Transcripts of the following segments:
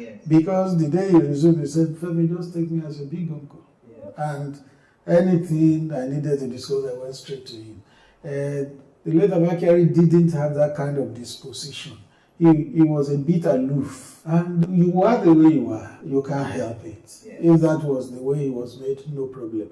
Yes. Because the day he resumed, he said, Femi, just take me as a big uncle. Yeah. And anything I needed to discuss, I went straight to him. The late Abakari didn't have that kind of disposition. He was a bit aloof. And you are the way you are. You can't help it. Yes. If that was the way he was made, no problem.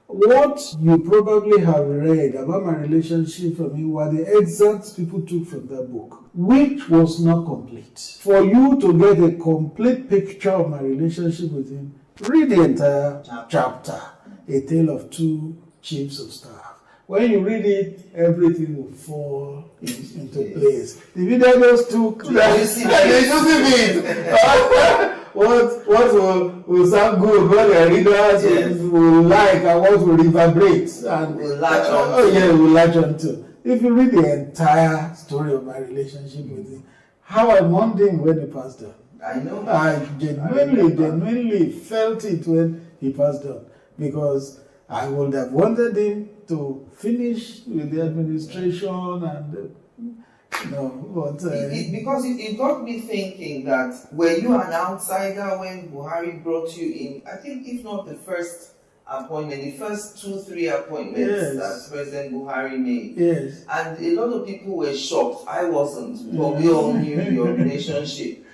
What you probably have read about my relationship from him were the excerpts people took from that book, which was not complete. For you to get a complete picture of my relationship with him, read the entire chapter, A Tale of Two Chiefs of Staff. When you read it, everything will fall into place. The video just took what will sound good, what the readers will like, and what will reverberate and will latch on. Will latch on to. If you read the entire story of my relationship with him, how I mourned him when he passed on. I know. I genuinely felt it when he passed on, because I would have wanted him to finish with the administration and because it got me thinking that were you an outsider when Buhari brought you in? I think if not the first appointment, the first 2-3 appointments that President Buhari made. Yes. And a lot of people were shocked. I wasn't. But we all knew your relationship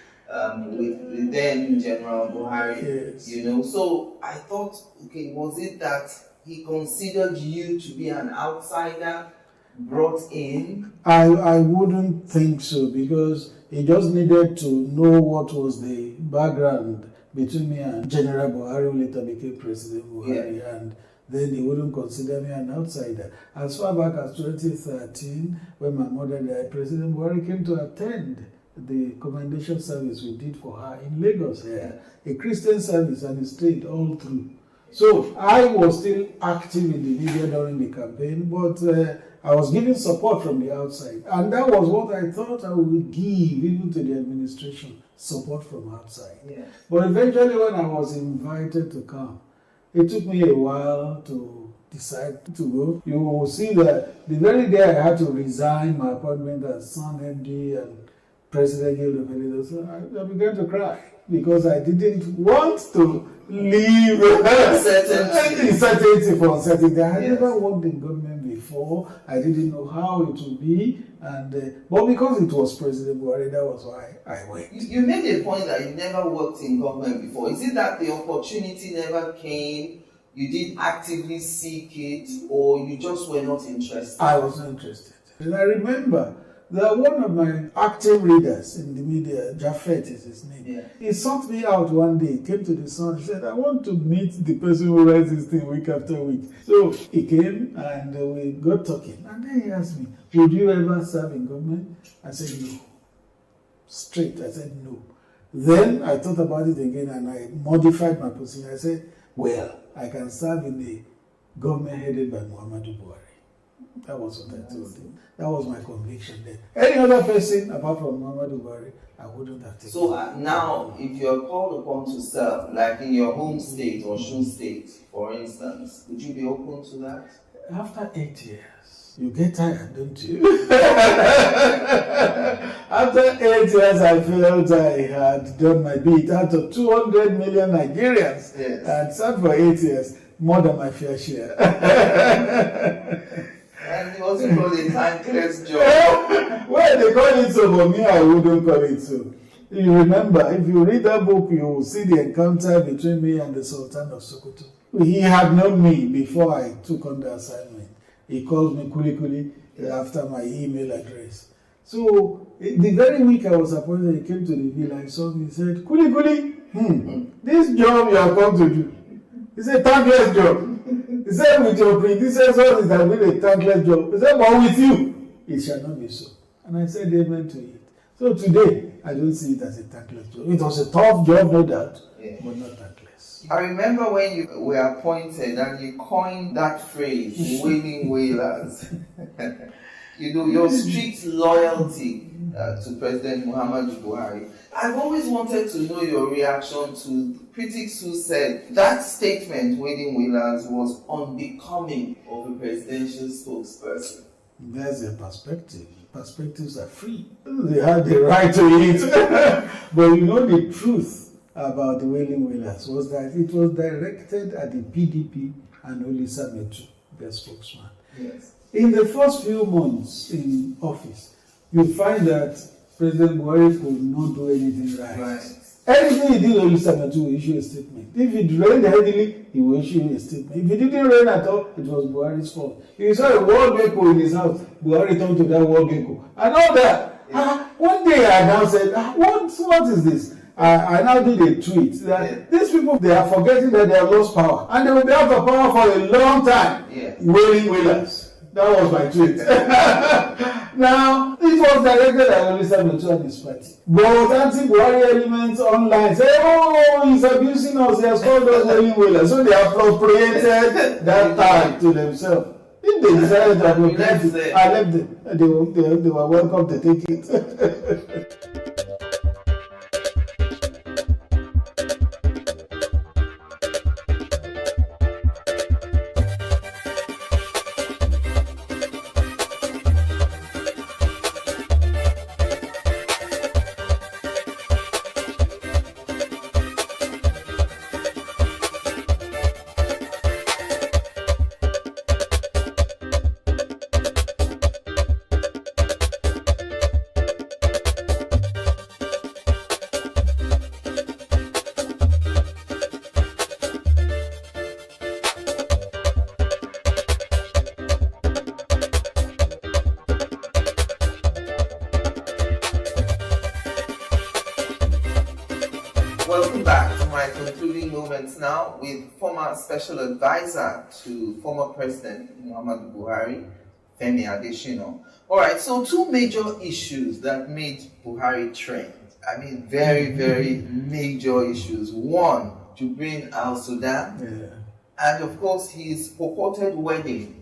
with the then General Buhari. Yes. So I thought, okay, was it that he considered you to be an outsider brought in? I wouldn't think so, because he just needed to know what was the background between me and General Buhari, who later became President Buhari, and then he wouldn't consider me an outsider. As far back as 2013, when my mother died, President Buhari came to attend the commendation service we did for her in Lagos here, a Christian service, and he stayed all through. So I was still active in the media during the campaign, but I was giving support from the outside. And that was what I thought I would give even to the administration, support from outside. Yeah. But eventually when I was invited to come, it took me a while to decide to go. You will see that the very day I had to resign my appointment as Son MD and President Guild of Editors, I began to cry, because I didn't want to leave uncertainty for uncertainty. I had never worked in government before. I didn't know how it would be, but because it was President Buhari, that was why I went. You made a point that you never worked in government before. Is it that the opportunity never came, you didn't actively seek it, or you just were not interested? I was not interested. And I remember that one of my active readers in the media, Japheth is his name, he sought me out one day, came to the Sun, he said, I want to meet the person who writes this thing week after week. So he came and we got talking. And then he asked me, would you ever serve in government? I said, no. Straight, I said, no. Then I thought about it again and I modified my position. I said, well, I can serve in the government headed by Muhammadu Buhari. That was what I told him. That was my conviction then. Any other person apart from Muhammadu Buhari, I wouldn't have taken. So now, if you're called upon to serve, like in your home state or Osun State, for instance, would you be open to that? After 8 years, you get tired, don't you? After 8 years, I felt I had done my bit. Out of 200 million Nigerians, I had served for 8 years, more than my fair share. And it wasn't called a thankless job. Well, they call it so, but me, I wouldn't call it so. You remember, if you read that book, you will see the encounter between me and the Sultan of Sokoto. He had known me before I took on the assignment. He called me Kuli Kuli after my email address. So, the very week I was appointed, he came to the villa, he saw me, he said, Kuli Kuli, this job you have come to do, it's a thankless job. He said, with your predecessors, it has been a thankless job. He said, but with you, it shall not be so. And I said amen to it. So today, I don't see it as a thankless job. It was a tough job, no doubt, but not thankless. I remember when you were appointed and you coined that phrase, wailing wailers. Your strict loyalty to President Muhammadu Buhari. I've always wanted to know your reaction to critics who said that statement, wailing wailers, was unbecoming of a presidential spokesperson. There's a perspective. Perspectives are free. They have the right to it. But you know the truth about the Wailing Whalers was that it was directed at the PDP and Olisa Metu, their spokesman. Yes. In the first few months in office, you find that President Buhari could not do anything right. Anything he did, Olisa Metu will issue a statement. If it rained heavily, he will issue a statement. If it didn't rain at all, it was Buhari's fault. If you saw a wall gecko in his house, Buhari turned to that wall gecko. And all that. Yeah. One day I now said, what is this? I now did a tweet that these people, they are forgetting that they have lost power. And they will be out of power for a long time. Wailing Whalers. That was my tweet. Now, it was directed at Olisa Metu and his party. But anti-Buhari elements online say, he's abusing us, he has called us Wailing Whalers. So they appropriated that tag to themselves. If they decided to appropriate it, I left them. They were welcome to take it. Welcome back to my concluding moments now with former special advisor to former President Muhammadu Buhari, Femi Adesina. Alright, so two major issues that made Buhari trend. I mean, very, very major issues. One, Jubril Al-Sudan, and of course his purported wedding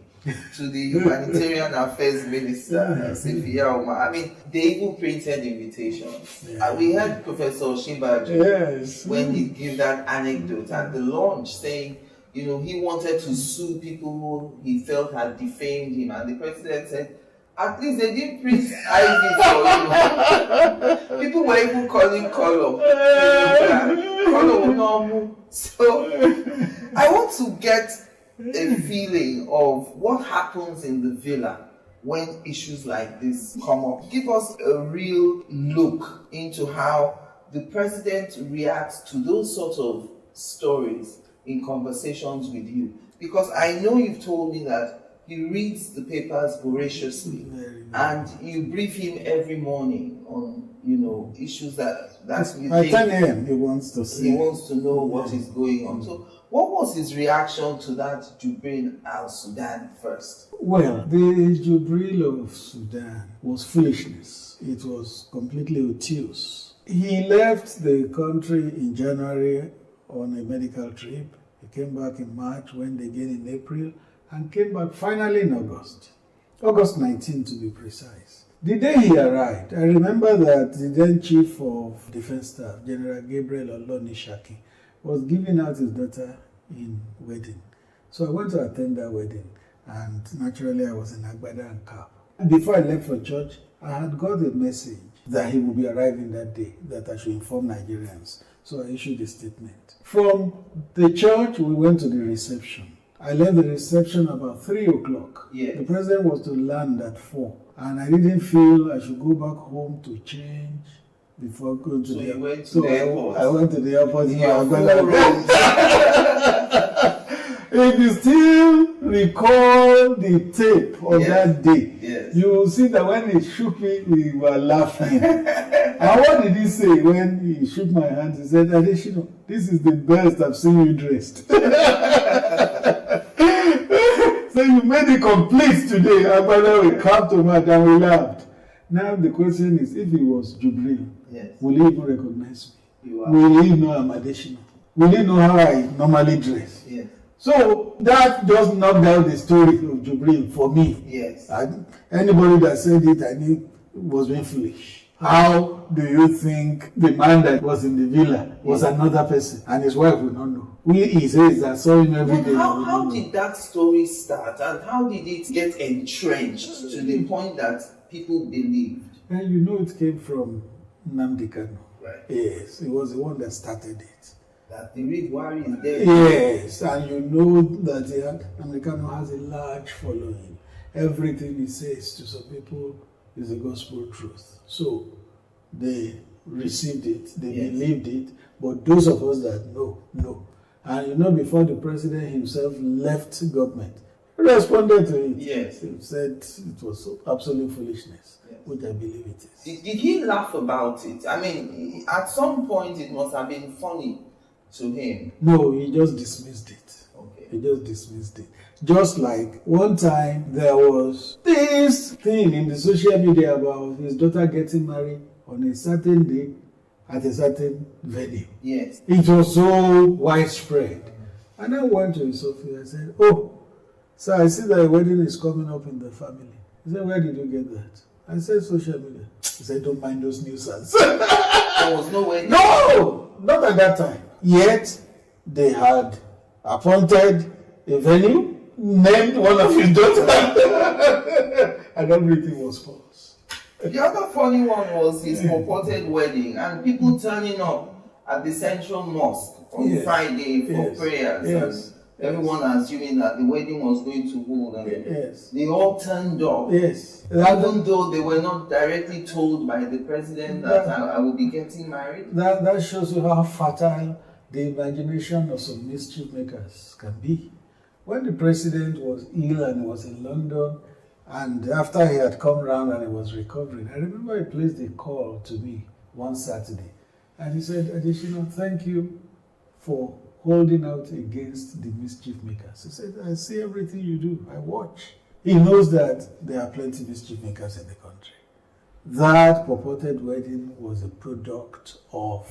to the Humanitarian Affairs Minister, Sefiya Umar. I mean, they even printed invitations. We heard Professor Shimbaji when he gave that anecdote at the launch saying, he wanted to sue people who he felt had defamed him. And the president said, at least they didn't print Ivy for you. People were even calling Color. Color will not move. So, I want to get a feeling of what happens in the villa when issues like this come up. Give us a real look into how the president reacts to those sort of stories in conversations with you. Because I know you've told me that he reads the papers voraciously and you brief him every morning on issues that you at think 10 a.m. he wants to see. He wants to know what is going on. So what was his reaction to that Jubril Al-Sudan first? Well, the Jubril of Sudan was foolishness. It was completely obtuse. He left the country in January on a medical trip. He came back in March, went again in April, and came back finally in August 19 to be precise. The day he arrived, I remember that the then Chief of Defense Staff, General Gabriel Olonishaki, was giving out his daughter in wedding. So I went to attend that wedding, and naturally I was in Agbada and cap. And before I left for church, I had got a message that he would be arriving that day, that I should inform Nigerians. So I issued a statement. From the church, we went to the reception. I left the reception about 3 o'clock. Yes. The president was to land at 4. And I didn't feel I should go back home to change before going to the airport. So I went to the airport. If you still recall the tape of that day, you will see that when he shook me, we were laughing. And what did he say when he shook my hand? He said, Adesina, this is the best I've seen you dressed. So you made it complete today. And by the way, we clapped him out and we laughed. Now the question is, if he was Jubril, will he even recognize me? Will he know I'm Adesina? Will he know how I normally dress? Yes. So that just knocked out the story of Jubril for me. Yes. Anybody that said it, I knew was being foolish. How do you think the man that was in the villa was another person and his wife would not know? He says I saw him every day. How did that story start and how did it get entrenched to the point that people believed? And it came from Nnamdi Kanu. Right. Yes, he was the one that started it. That the real Buhari is dead. Yes, and you know that Americano has a large following. Everything he says to some people is the gospel truth. So they received it, they believed it, but those of us that know. And you know, before the president himself left government, he responded to it. Yes. He said it was absolute foolishness, which I believe it is. Did he laugh about it? I mean, at some point it must have been funny to him. No, he just dismissed it. Okay. He just dismissed it. Just like one time there was this thing in the social media about his daughter getting married on a certain day at a certain venue. Yes. It was so widespread. And I went to his office and said, "Oh, so I see that a wedding is coming up in the family." He said, "Where did you get that?" I said, "Social media." He said, "Don't mind those nuisance." There was no wedding? No, not at that time. Yet, they had appointed a venue, named one of his daughters, and everything was false. The other funny one was his purported wedding and people turning up at the Central Mosque on Friday for prayers. Yes. And everyone assuming that the wedding was going to hold. And they all turned up. Yes. Even though they were not directly told by the president that I will be getting married. That shows you how fertile the imagination of some mischief makers can be. When the president was ill and was in London, and after he had come round and he was recovering, I remember he placed a call to me one Saturday. And he said, "Adesina, thank you for holding out against the mischief makers." He said, "I see everything you do. I watch." He knows that there are plenty of mischief makers in the country. That purported wedding was a product of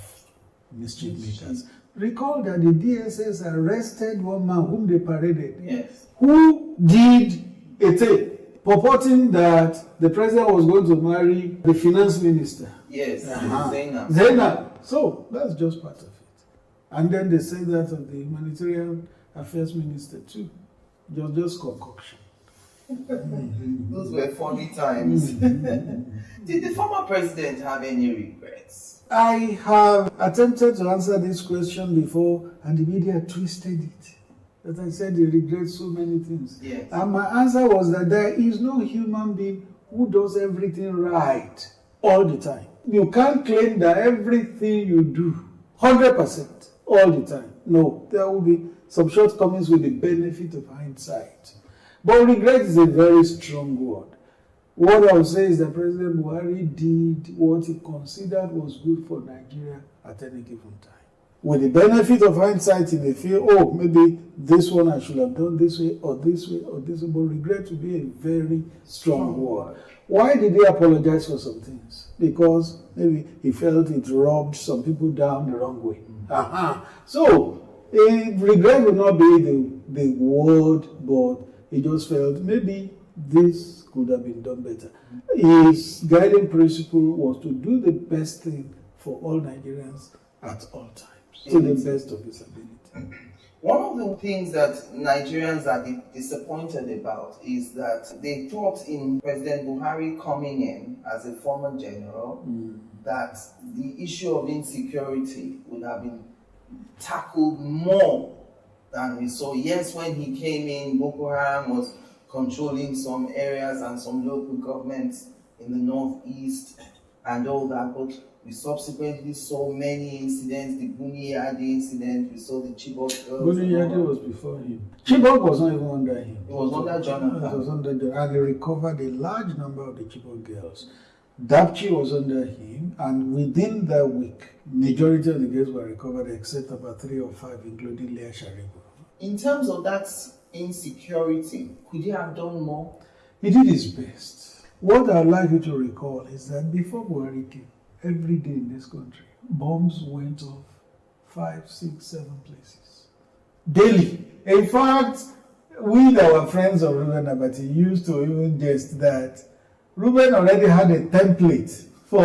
mischief makers. Recall that the DSS arrested one man whom they paraded. Yes. Who did a tape purporting that the president was going to marry the finance minister. Yes, Zainab. So that's just part of it. And then they say that of the humanitarian affairs minister too. Just concoction. Those were funny times. Did the former president have any regrets? I have attempted to answer this question before, and the media twisted it. That I said he regrets so many things. Yes. And my answer was that there is no human being who does everything right all the time. You can't claim that everything you do 100% all the time. No, there will be some shortcomings with the benefit of hindsight. But regret is a very strong word. What I would say is that President Buhari did what he considered was good for Nigeria at any given time. With the benefit of hindsight, he may feel, oh, maybe this one I should have done this way or this way or this way. But regret would be a very strong word. Why did he apologize for some things? Because maybe he felt it rubbed some people down the wrong way. So, regret would not be the word, but he just felt maybe this could have been done better. His guiding principle was to do the best thing for all Nigerians at all times, to the best of his ability. One of the things that Nigerians are disappointed about is that they thought in President Buhari coming in as a former general that the issue of insecurity would have been tackled more than we saw. Yes, when he came in, Boko Haram was controlling some areas and some local governments in the northeast and all that, but we subsequently saw many incidents, the Buniyadi incident, we saw the Chibok girls. Buniyadi was before him. Chibok was not even under him. It was under Jonathan. It was under Jonathan, and he recovered a large number of the Chibok girls. Dapchi was under him, and within that week, majority of the girls were recovered except about 3 or 5, including Leah Sharibu. In terms of that insecurity, could he have done more? He did his best. What I'd like you to recall is that before Buhari came, every day in this country, bombs went off 5, 6, 7 places. Daily. In fact, we, our friends of Ruben Abati, used to even jest that Ruben already had a template for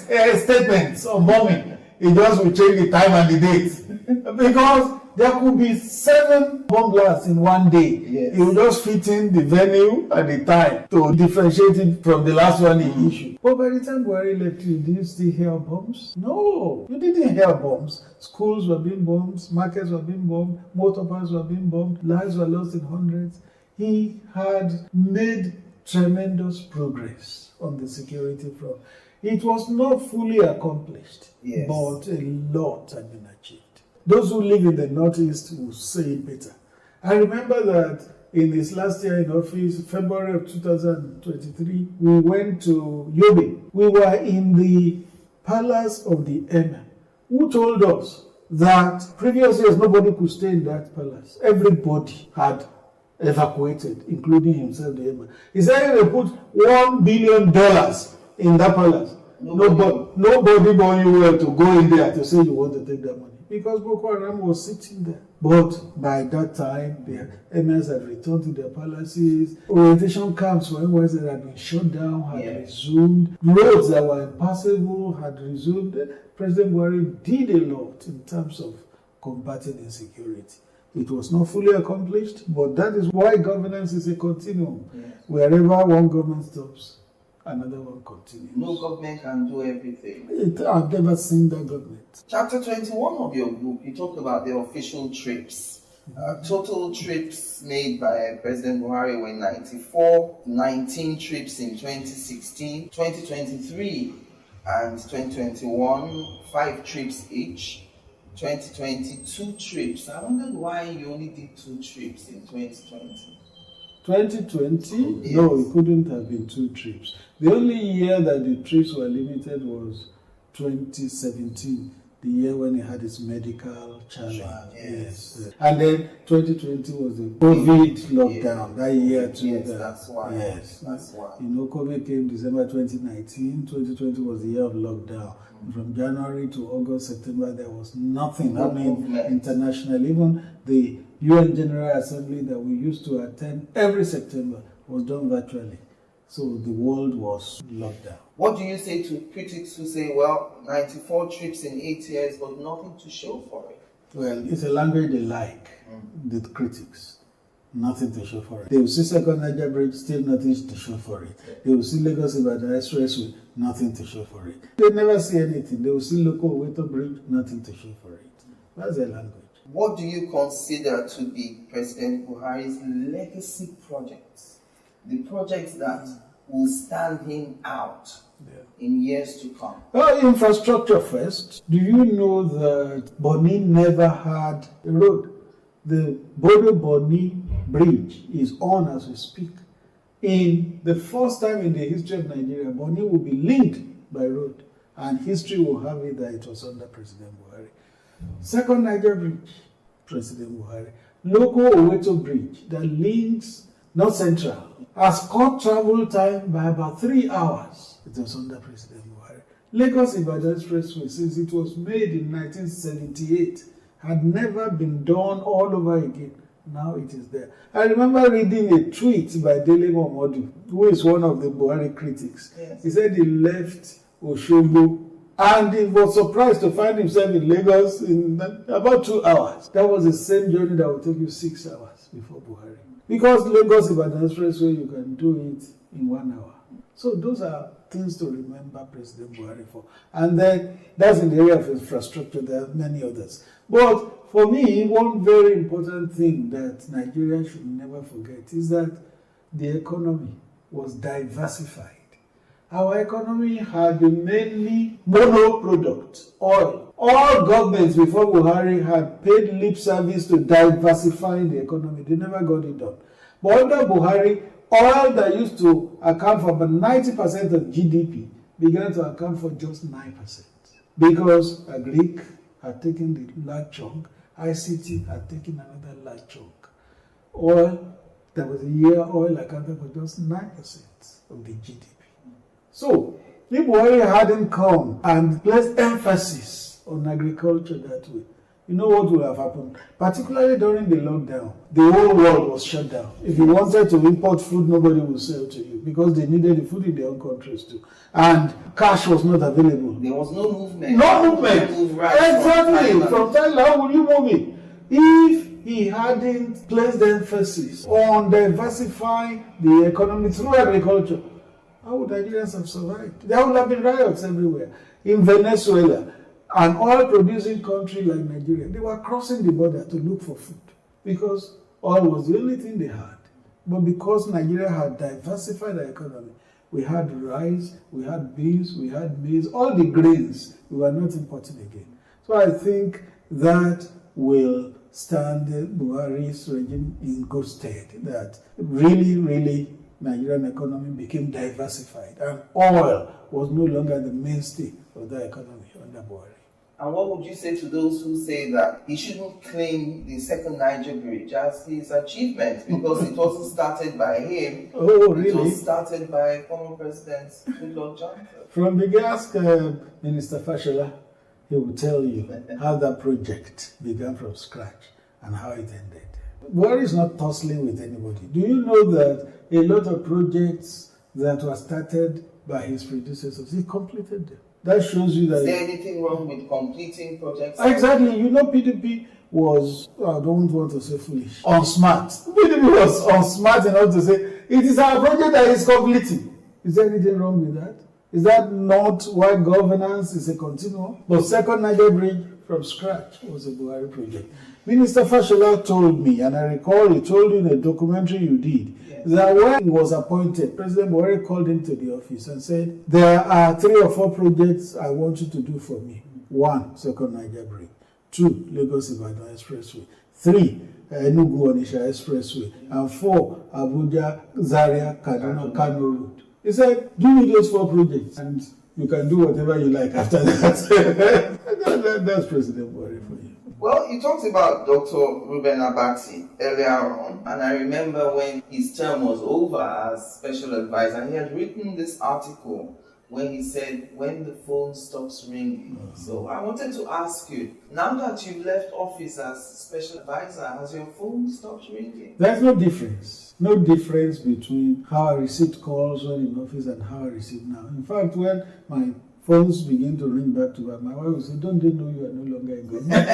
his statements on bombing. He just would change the time and the date. Because There could be 7 bomb blasts in one day. Yes. He will just fit in the venue and the time to differentiate it from the last one he issued. But by the time Buhari left you, did you still hear bombs? No, you didn't hear bombs. Schools were being bombed, markets were being bombed, motor parks were being bombed, lives were lost in hundreds. He had made tremendous progress on the security front. It was not fully accomplished, yes, but a lot had been achieved. Those who live in the Northeast will say it better. I remember that in his last year in office, February of 2023, we went to Yobe. We were in the palace of the Emir, who told us that previous years nobody could stay in that palace. Everybody had evacuated, including himself, the Emir. He said they put $1 billion in that palace. Nobody but you were to go in there to say you want to take that money, because Boko Haram was sitting there. But by that time, the emirs had returned to their palaces. Orientation camps for NYSC that had been shut down had resumed. Roads that were impassable had resumed. President Buhari did a lot in terms of combating insecurity. It was not fully accomplished, but that is why governance is a continuum. Yes. Wherever one government stops, another one continues. No government can do everything. I've never seen that government. Chapter 21 of your book, you talk about the official trips. Total trips made by President Buhari were 94, 19 trips in 2016, 2023 and 2021, 5 trips each. 2020, 2 trips. I wondered why you only did 2 trips in 2020. 2020? Yes. No, it couldn't have been 2 trips. The only year that the trips were limited was 2017, the year when he had his medical challenge. Yes. And then 2020 was the COVID lockdown, that year too. Yes, that's why. Yes. That's why. You know, COVID came December 2019, 2020 was the year of lockdown. From January to August, September, there was nothing happening internationally. Even the UN General Assembly that we used to attend every September was done virtually. So the world was locked down. What do you say to critics who say, well, 94 trips in 8 years, but nothing to show for it? Well, it's a language they like, the critics. Nothing to show for it. They will see Second Niger Bridge, still nothing to show for it. They will see Lagos-Ibadan Expressway, nothing to show for it. They never see anything. They will see local Oweto Bridge, nothing to show for it. That's their language. What do you consider to be President Buhari's legacy projects? The projects that will stand him out in years to come? Infrastructure first. Do you know that Bonny never had a road? The Bodo-Bonny Bridge is on as we speak. In the first time in the history of Nigeria, Bonny will be linked by road, and history will have it that it was under President Buhari. Second Niger Bridge, President Buhari. Local Oweto Bridge that links North Central has cut travel time by about 3 hours. It was under President Buhari. Lagos-Ibadan Expressway, since it was made in 1978, had never been done all over again. Now it is there. I remember reading a tweet by Dele Momodu, who is one of the Buhari critics. Yes. He said he left Oshogbo and he was surprised to find himself in Lagos in about 2 hours. That was the same journey that would take you 6 hours before Buhari. Because Lagos-Ibadan Expressway, you can do it in 1 hour. So those are things to remember President Buhari for. And then that's in the area of infrastructure. There are many others. But for me, one very important thing that Nigeria should never forget is that the economy was diversified. Our economy had been mainly mono-product, oil. All governments before Buhari had paid lip service to diversifying the economy. They never got it done. But under Buhari, oil that used to account for about 90% of GDP began to account for just 9%. Because Agric had taken the large chunk, ICT had taken another large chunk. Oil, there was a year oil accounted for just 9% of the GDP. So, if Buhari hadn't come and placed emphasis on agriculture that way, you know what would have happened? Particularly during the lockdown, the whole world was shut down. If you wanted to import food, nobody would sell to you because they needed the food in their own countries too. And cash was not available. There was no movement. No movement. Move right exactly. From From Thailand, how will you move it? If he hadn't placed the emphasis on diversifying the economy through agriculture, how would Nigerians have survived? There would have been riots everywhere. In Venezuela, an oil-producing country like Nigeria, they were crossing the border to look for food because oil was the only thing they had. But because Nigeria had diversified the economy, we had rice, we had beans, we had maize, all the grains we were not importing again. So I think that will stand Buhari's regime in good stead, that really Nigerian economy became diversified and oil was no longer the mainstay of the economy under Buhari. And what would you say to those who say that he shouldn't claim the second Niger bridge as his achievement because it wasn't started by him? Oh, really? It was started by former President Goodluck Jonathan. From the ask Minister Fashola, he will tell you how that project began from scratch and how it ended. Buhari is not tussling with anybody. Do you know that a lot of projects that were started by his predecessors, he completed them? That shows you that... Is there anything wrong with completing projects? Exactly. You know, PDP was, I don't want to say foolish, unsmart. PDP was unsmart enough to say, it is our project that is completing. Is there anything wrong with that? Is that not why governance is a continuum? But second Niger Bridge from scratch was a Buhari project. Minister Fashola told me, and I recall he told you in a documentary you did, that when he was appointed, President Buhari called him to the office and said, there are 3 or 4 projects I want you to do for me. 1, second Niger Bridge. 2, Lagos-Ibadan Expressway. 3, Enugu-Onitsha Expressway. And 4, Abuja-Zaria-Kaduna Kano Road. He said, give me those 4 projects and you can do whatever you like after that. That's President Buhari for you. Well, you talked about Dr. Reuben Abati earlier on, and I remember when his term was over as special advisor, he had written this article when he said, when the phone stops ringing. So I wanted to ask you, now that you've left office as special advisor, has your phone stopped ringing? There's no difference. No difference between how I received calls when in office and how I receive now. In fact, when my phones begin to ring back to back, my wife will say, don't they know you are no longer in government?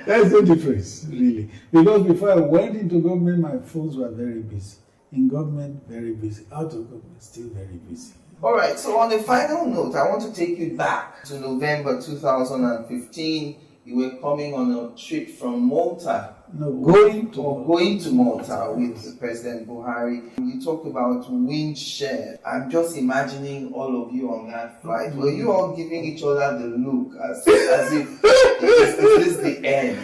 There's no difference, really. Because before I went into government, my phones were very busy. In government, very busy. Out of government, still very busy. All right, so on a final note, I want to take you back to November 2015. You were coming on a trip from Malta. Going to Malta with President Buhari. You talked about wind share. I'm just imagining all of you on that flight. Were you all giving each other the look as if is this the end?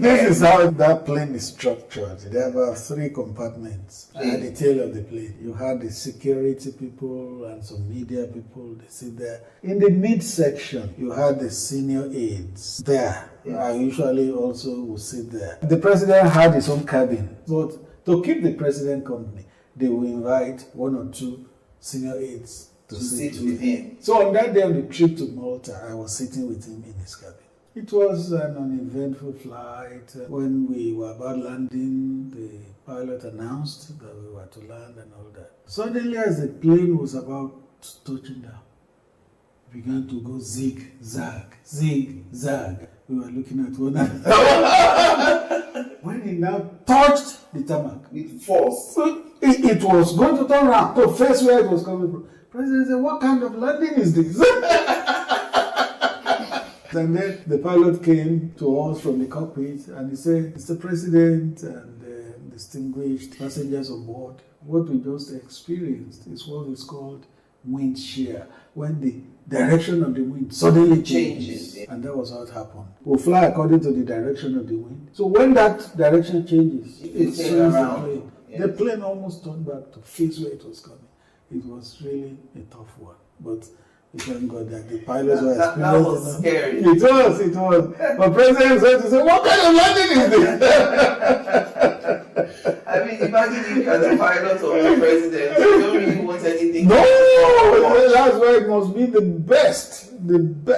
This is how that plane is structured. There are about 3 compartments at the tail of the plane. You had the security people and some media people. They sit there. In the midsection, you had the senior aides there. I usually also will sit there. The president had his own cabin, but to keep the president company, they will invite 1 or 2 senior aides to sit with him. So on that day of the trip to Malta, I was sitting with him in his cabin. It was an uneventful flight. When we were about landing, the pilot announced that we were to land and all that. Suddenly, as the plane was about touching down, it began to go zig-zag, zig-zag. We were looking at one another. When it now touched the tarmac with force, it was going to turn around to face where it was coming from. President said, what kind of landing is this? And then the pilot came to us from the cockpit and he said, Mr. President and distinguished passengers on board, what we just experienced is what is called wind shear, when the direction of the wind suddenly changes. And that was how it happened. We'll fly according to the direction of the wind. So when that direction changes, it swings the plane. Yes. The plane almost turned back to face where it was coming. It was really a tough one. But we thank God that the pilots were experienced. That was scary. It was. But President said to say, what kind of landing is this? I mean, imagine if you are the pilot or the president, you don't really want anything. No, that's why it must be the best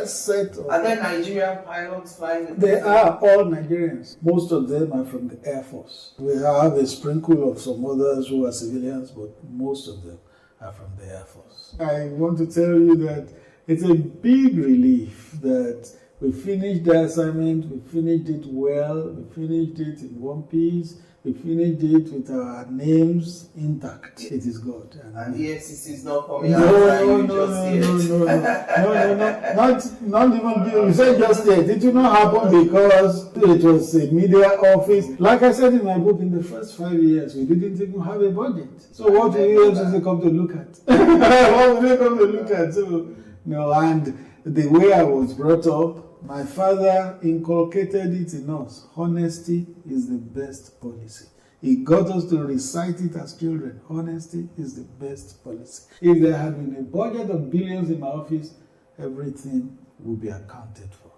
set of... And then Nigerian pilots flying? They are all Nigerians. Most of them are from the Air Force. We have a sprinkle of some others who are civilians, but most of them are from the Air Force. I want to tell you that it's a big relief that We finished the assignment, we finished it well, we finished it in one piece, we finished it with our names intact. It is good. And the FCC is not coming No, outside no, you no, just no, yet. not even, you said just yet. It will not happen because it was a media office. Like I said in my book, in the first 5 years, we didn't even have a budget. So what will you FCC come to look at? What will they come to look at? So, no, and the way I was brought up, my father inculcated it in us. Honesty is the best policy. He got us to recite it as children. Honesty is the best policy. If there had been a budget of billions in my office, everything would be accounted for.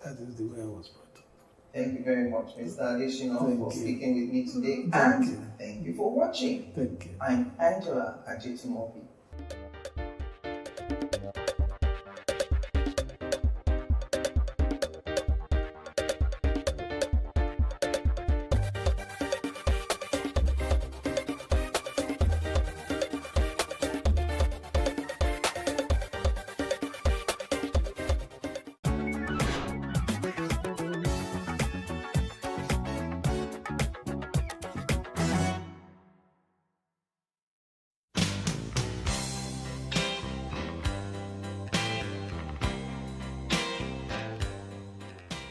That is the way I was brought up. Thank you very much, Mr. Adesina, for speaking with me today. Thank you for watching. Thank you. I'm Angela Ajetumobi.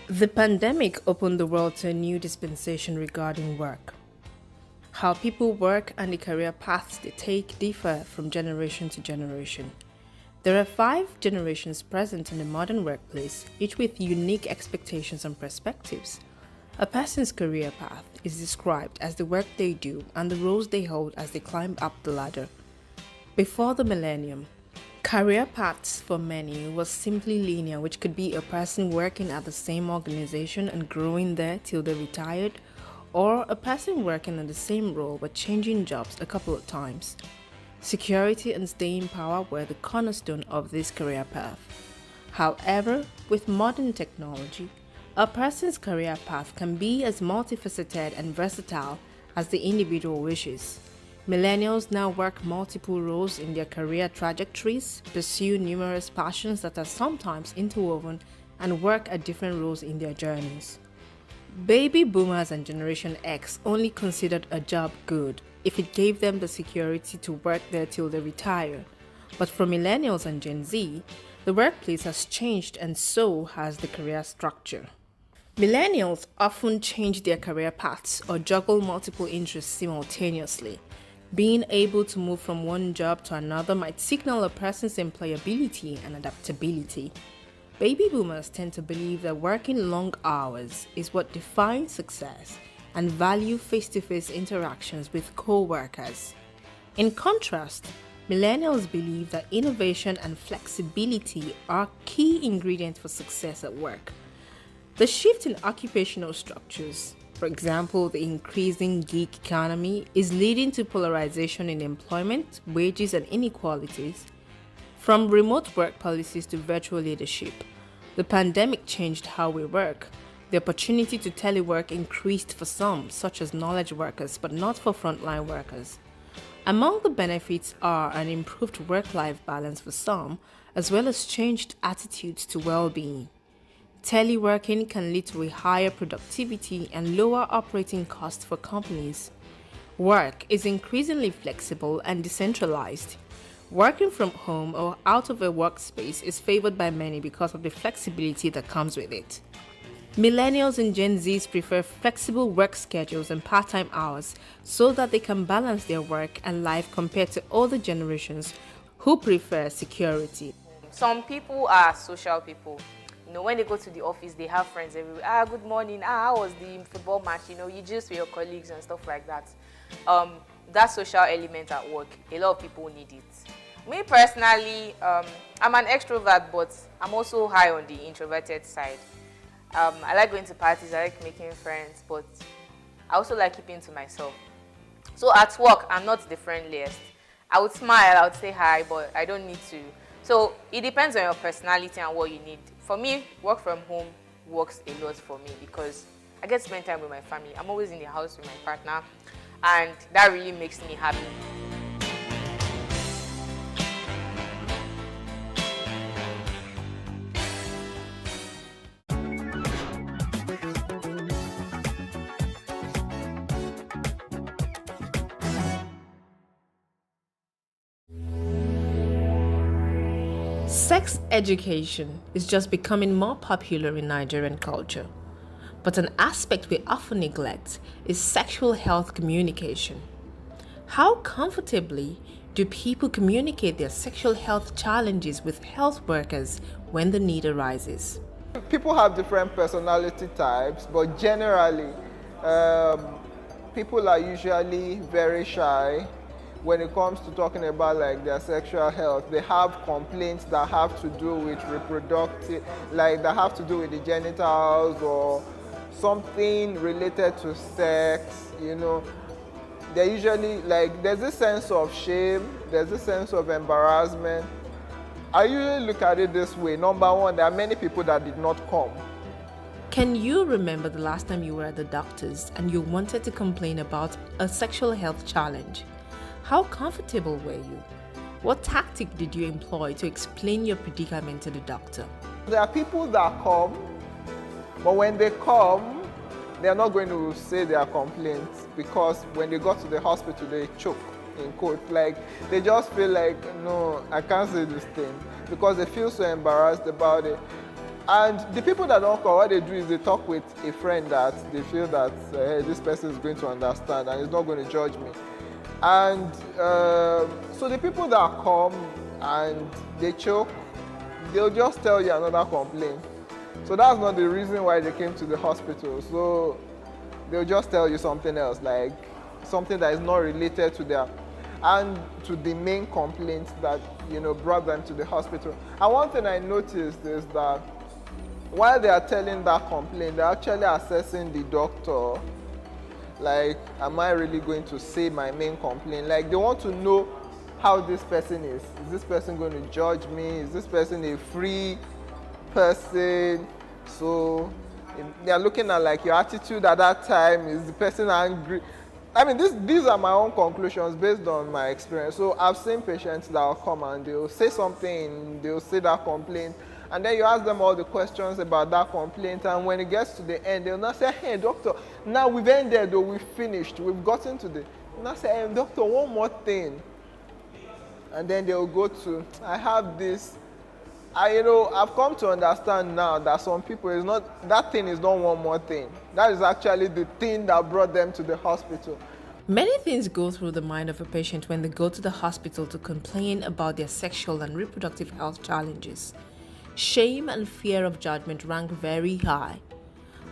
The pandemic opened the world to a new dispensation regarding work. How people work and the career paths they take differ from generation to generation. There are 5 generations present in the modern workplace, each with unique expectations and perspectives. A person's career path is described as the work they do and the roles they hold as they climb up the ladder. Before the millennium, career paths for many was simply linear, which could be a person working at the same organization and growing there till they retired, or a person working in the same role but changing jobs a couple of times. Security and staying power were the cornerstone of this career path. However, with modern technology, a person's career path can be as multifaceted and versatile as the individual wishes. Millennials now work multiple roles in their career trajectories, pursue numerous passions that are sometimes interwoven, and work at different roles in their journeys. Baby boomers and Generation X only considered a job good if it gave them the security to work there till they retire. But for millennials and Gen Z, the workplace has changed and so has the career structure. Millennials often change their career paths or juggle multiple interests simultaneously. Being able to move from one job to another might signal a person's employability and adaptability. Baby boomers tend to believe that working long hours is what defines success and value face-to-face interactions with co-workers. In contrast, millennials believe that innovation and flexibility are key ingredients for success at work. The shift in occupational structures, for example, the increasing gig economy, is leading to polarization in employment, wages, and inequalities. From remote work policies to virtual leadership, the pandemic changed how we work. The opportunity to telework increased for some, such as knowledge workers, but not for frontline workers. Among the benefits are an improved work-life balance for some, as well as changed attitudes to well-being. Teleworking can lead to a higher productivity and lower operating costs for companies. Work is increasingly flexible and decentralized. Working from home or out of a workspace is favored by many because of the flexibility that comes with it. Millennials and Gen Zs prefer flexible work schedules and part-time hours so that they can balance their work and life compared to older generations who prefer security. Some people are social people. When they go to the office, they have friends everywhere. Good morning. How was the football match? You just with your colleagues and stuff like that. That social element at work, a lot of people need it. Me personally, I'm an extrovert, but I'm also high on the introverted side. I like going to parties, I like making friends, but I also like keeping to myself. So at work, I'm not the friendliest. I would smile, I would say hi, but I don't need to. So it depends on your personality and what you need. For me, work from home works a lot for me because I get to spend time with my family. I'm always in the house with my partner, and that really makes me happy. Sex education is just becoming more popular in Nigerian culture. But an aspect we often neglect is sexual health communication. How comfortably do people communicate their sexual health challenges with health workers when the need arises? People have different personality types, but generally, people are usually very shy when it comes to talking about like their sexual health. They have complaints that have to do with reproductive, like that have to do with the genitals or something related to sex, you know. They're usually like, there's this sense of shame, there's this sense of embarrassment. I usually look at it this way. Number one, there are many people that did not come. Can you remember the last time you were at the doctor's and you wanted to complain about a sexual health challenge? How comfortable were you? What tactic did you employ to explain your predicament to the doctor? There are people that come, but when they come, they're not going to say their complaints, because when they got to the hospital, they choke, in quotes. Like, they just feel like, no, I can't say this thing, because they feel so embarrassed about it. And the people that don't come, what they do is they talk with a friend that they feel that, hey, this person is going to understand and is not going to judge me. And so the people that come and they choke, they'll just tell you another complaint. So that's not the reason why they came to the hospital. So they'll just tell you something else, like something that is not related to their, and to the main complaint that, you know, brought them to the hospital. And one thing I noticed is that while they are telling that complaint, they're actually assessing the doctor. Like, am I really going to say my main complaint? Like, they want to know how this person is. Is this person going to judge me? Is this person a free person? So they're looking at like your attitude at that time. Is the person angry? I mean, these are my own conclusions based on my experience. So I've seen patients that will come and they'll say something, they'll say that complaint, and then you ask them all the questions about that complaint, and when it gets to the end, they'll not say, hey, doctor, now we've ended or we've finished, we've gotten to the, they'll not say, hey, doctor, one more thing. And then they'll go to, I have this, I've come to understand now that some people, is not, that thing is not one more thing. That is actually the thing that brought them to the hospital. Many things go through the mind of a patient when they go to the hospital to complain about their sexual and reproductive health challenges. Shame and fear of judgment rank very high.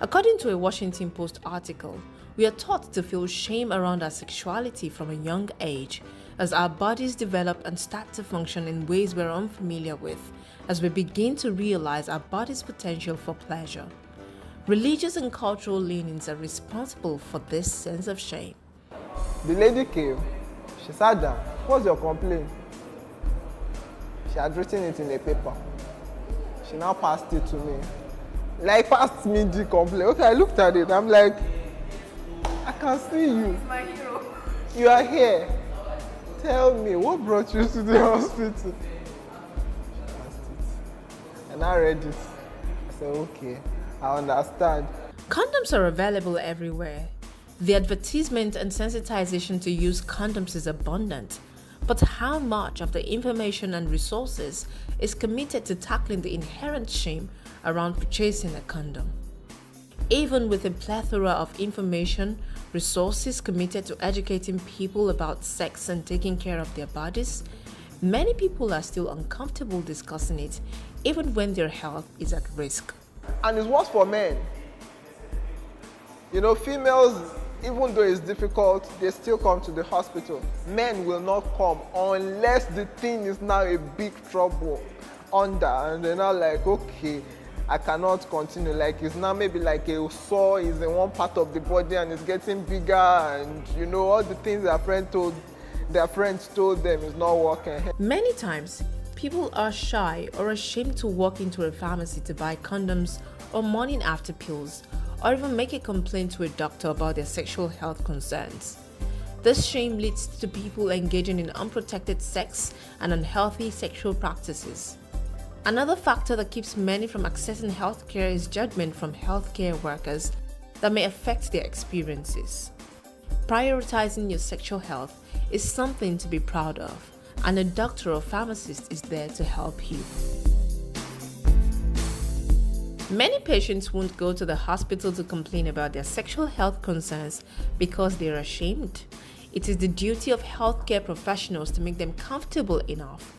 According to a Washington Post article, we are taught to feel shame around our sexuality from a young age as our bodies develop and start to function in ways we're unfamiliar with, as we begin to realize our body's potential for pleasure. Religious and cultural leanings are responsible for this sense of shame. The lady came, she sat down. What's your complaint? She had written it in a paper. She now passed it to me. Like, passed me the complaint. Okay, I looked at it. I'm like, I can see you. He's my hero. You are here. Tell me, what brought you to the hospital? She passed it. And I read it. I said, okay, I understand. Condoms are available everywhere. The advertisement and sensitization to use condoms is abundant. But how much of the information and resources is committed to tackling the inherent shame around purchasing a condom? Even with a plethora of information, resources committed to educating people about sex and taking care of their bodies, many people are still uncomfortable discussing it, even when their health is at risk. And it's worse for men. You know, females, even though it's difficult, they still come to the hospital. Men will not come unless the thing is now a big trouble under, and they're not like, okay, I cannot continue. Like, it's now maybe like a sore is in one part of the body and it's getting bigger, and you know, all the things their friends told them is not working. Many times, people are shy or ashamed to walk into a pharmacy to buy condoms or morning after pills, or even make a complaint to a doctor about their sexual health concerns. This shame leads to people engaging in unprotected sex and unhealthy sexual practices. Another factor that keeps many from accessing healthcare is judgment from healthcare workers that may affect their experiences. Prioritizing your sexual health is something to be proud of, and a doctor or pharmacist is there to help you. Many patients won't go to the hospital to complain about their sexual health concerns because they're ashamed. It is the duty of healthcare professionals to make them comfortable enough.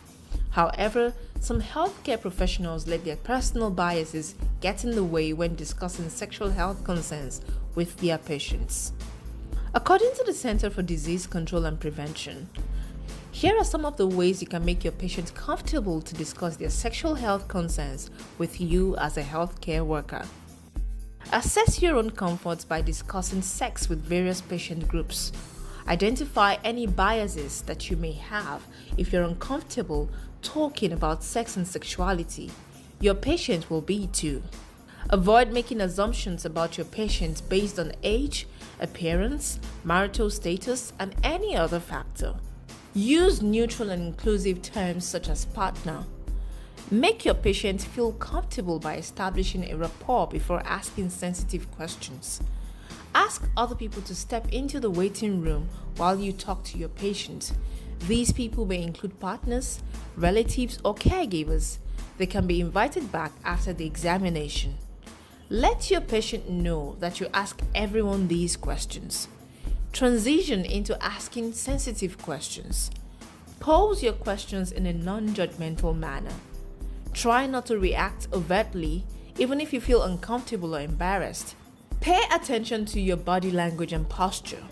However, some healthcare professionals let their personal biases get in the way when discussing sexual health concerns with their patients. According to the Center for Disease Control and Prevention, here are some of the ways you can make your patients comfortable to discuss their sexual health concerns with you as a healthcare worker. Assess your own comfort by discussing sex with various patient groups. Identify any biases that you may have if you're uncomfortable talking about sex and sexuality. Your patient will be too. Avoid making assumptions about your patient based on age, appearance, marital status, and any other factor. Use neutral and inclusive terms such as partner. Make your patient feel comfortable by establishing a rapport before asking sensitive questions. Ask other people to step into the waiting room while you talk to your patient. These people may include partners, relatives, or caregivers. They can be invited back after the examination. Let your patient know that you ask everyone these questions. Transition into asking sensitive questions. Pose your questions in a non-judgmental manner. Try not to react overtly, even if you feel uncomfortable or embarrassed. Pay attention to your body language and posture.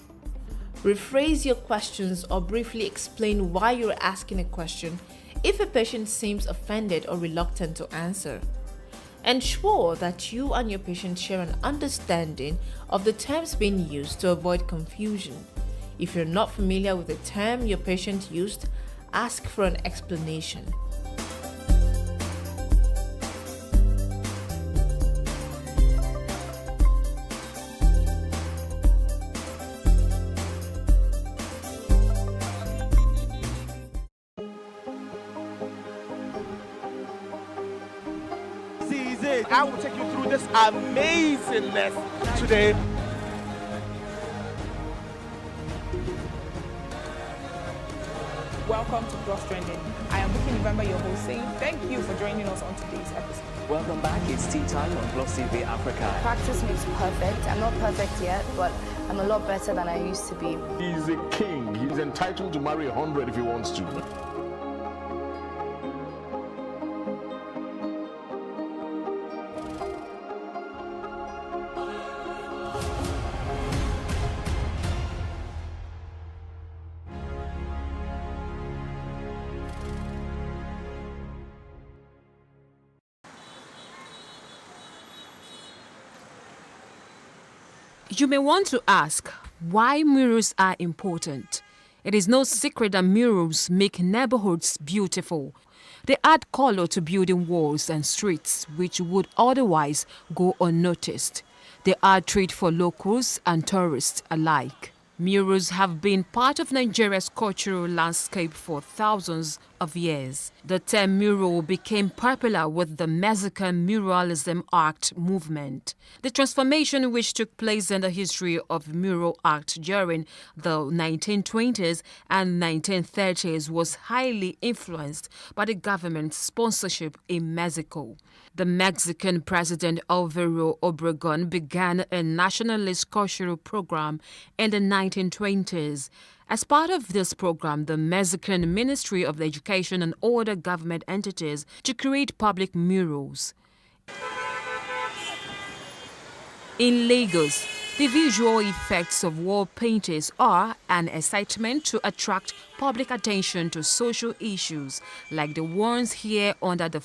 Rephrase your questions or briefly explain why you're asking a question if a patient seems offended or reluctant to answer. Ensure that you and your patient share an understanding of the terms being used to avoid confusion. If you're not familiar with the term your patient used, ask for an explanation. I will take you through this amazingness today. Welcome to Cross Trending. I am Vicky November, your host, saying thank you for joining us on today's episode. Welcome back. It's tea time on Plus TV Africa. Practice makes perfect. I'm not perfect yet, but I'm a lot better than I used to be. He's a king. He's entitled to marry 100 if he wants to. You may want to ask why murals are important. It is no secret that murals make neighborhoods beautiful. They add color to building walls and streets which would otherwise go unnoticed. They are a treat for locals and tourists alike. Murals have been part of Nigeria's cultural landscape for thousands of years. The term mural became popular with the Mexican muralism art movement. The transformation which took place in the history of mural art during the 1920s and 1930s was highly influenced by the government's sponsorship in Mexico. The Mexican President Alvaro Obregón began a nationalist cultural program in the 1920s. As part of this program, the Mexican Ministry of Education and other government entities to create public murals. In Lagos, the visual effects of wall paintings are an excitement to attract public attention to social issues like the ones here under the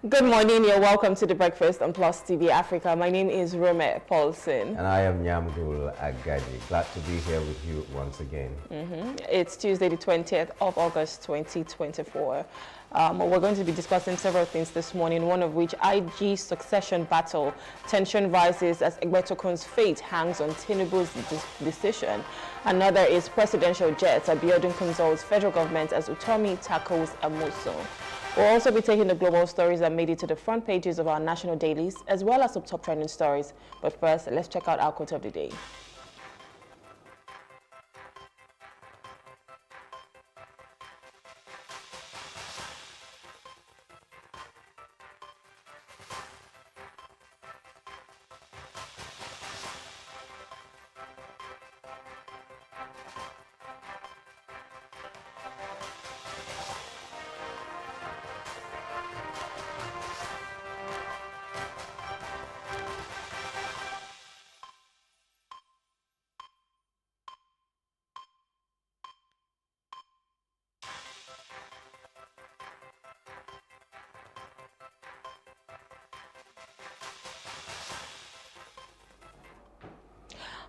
Good morning, you're welcome to The Breakfast on Plus TV Africa. My name is Rome Paulson. And I am Nyamgul Agaji. Glad to be here with you once again. It's Tuesday, the 20th of August, 2024. We're going to be discussing several things this morning, one of which IG succession battle. Tension rises as Egbetokun's fate hangs on Tinubu's decision. Another is presidential jets. Abiodun consults federal government as Utomi tackles Amuso. We'll also be taking the global stories that made it to the front pages of our national dailies, as well as some top trending stories. But first, let's check out our quote of the day.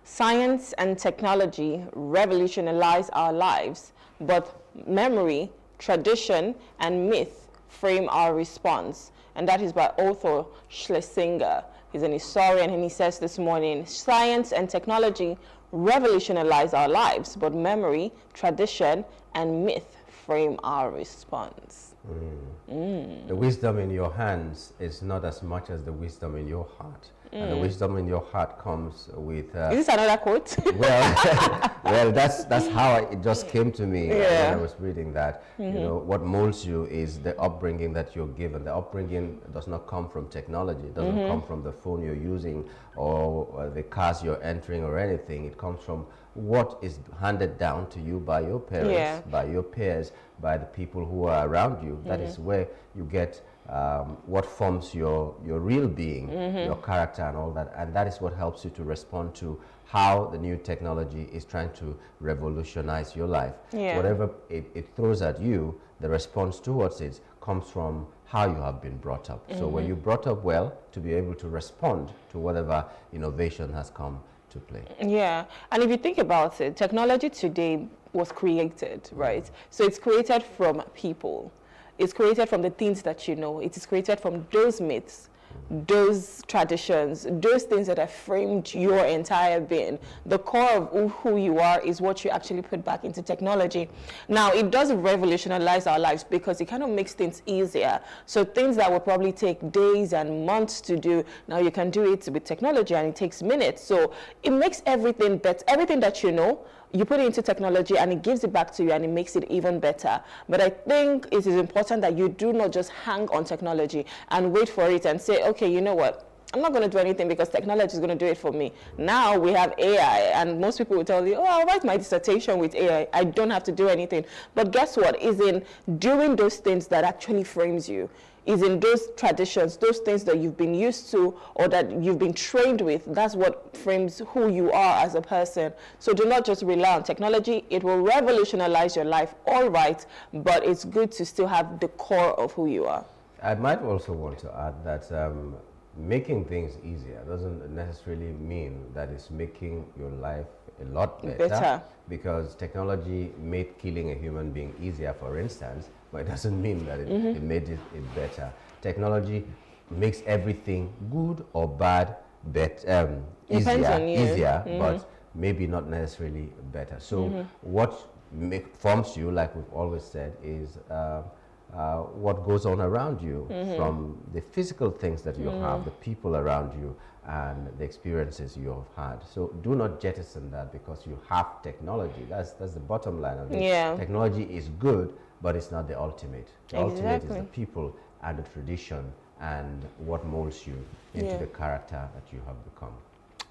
Science and technology revolutionize our lives, but memory, tradition, and myth frame our response. And that is by Arthur Schlesinger. He's an historian, and he says this morning, science and technology revolutionize our lives, but memory, tradition, and myth frame our response. The wisdom in your hands is not as much as the wisdom in your heart. And the wisdom in your heart comes with... Is this another quote? Well, that's how it just came to me when I was reading that. You know, what molds you is the upbringing that you're given. The upbringing does not come from technology. It doesn't come from the phone you're using or the cars you're entering or anything. It comes from what is handed down to you by your parents, by your peers, by the people who are around you. That is where you get what forms your real being, your character and all that. And that is what helps you to respond to how the new technology is trying to revolutionize your life. Whatever it throws at you, the response towards it comes from how you have been brought up. So when you're brought up well, to be able to respond to whatever innovation has come to play. Yeah, and if you think about it, technology today was created, right? So it's created from people. It's created from the things that you know. It is created from those myths, those traditions, those things that have framed your entire being. The core of who you are is what you actually put back into technology. Now, it does revolutionize our lives because it kind of makes things easier. So things that would probably take days and months to do, now you can do it with technology and it takes minutes. So it makes everything better. Everything that you know, you put it into technology and it gives it back to you and it makes it even better. But I think it is important that you do not just hang on technology and wait for it and say, okay, you know what? I'm not going to do anything because technology is going to do it for me. Now we have AI, and most people will tell you, oh, I'll write my dissertation with AI. I don't have to do anything. But guess what? Is in doing those things that actually frames you. Is in those traditions, those things that you've been used to or that you've been trained with. That's what frames who you are as a person. So do not just rely on technology. It will revolutionize your life, all right, but it's good to still have the core of who you are. I might also want to add that making things easier doesn't necessarily mean that it's making your life a lot better. Because technology made killing a human being easier, for instance, but it doesn't mean that it made it better. Technology makes everything good or bad easier, but maybe not necessarily better. So what forms you, like we've always said, is what goes on around you, from the physical things that you have, the people around you, and the experiences you have had. So do not jettison that because you have technology. That's the bottom line of it. Technology is good, but it's not the ultimate. The ultimate is the people and the tradition and what molds you into the character that you have become.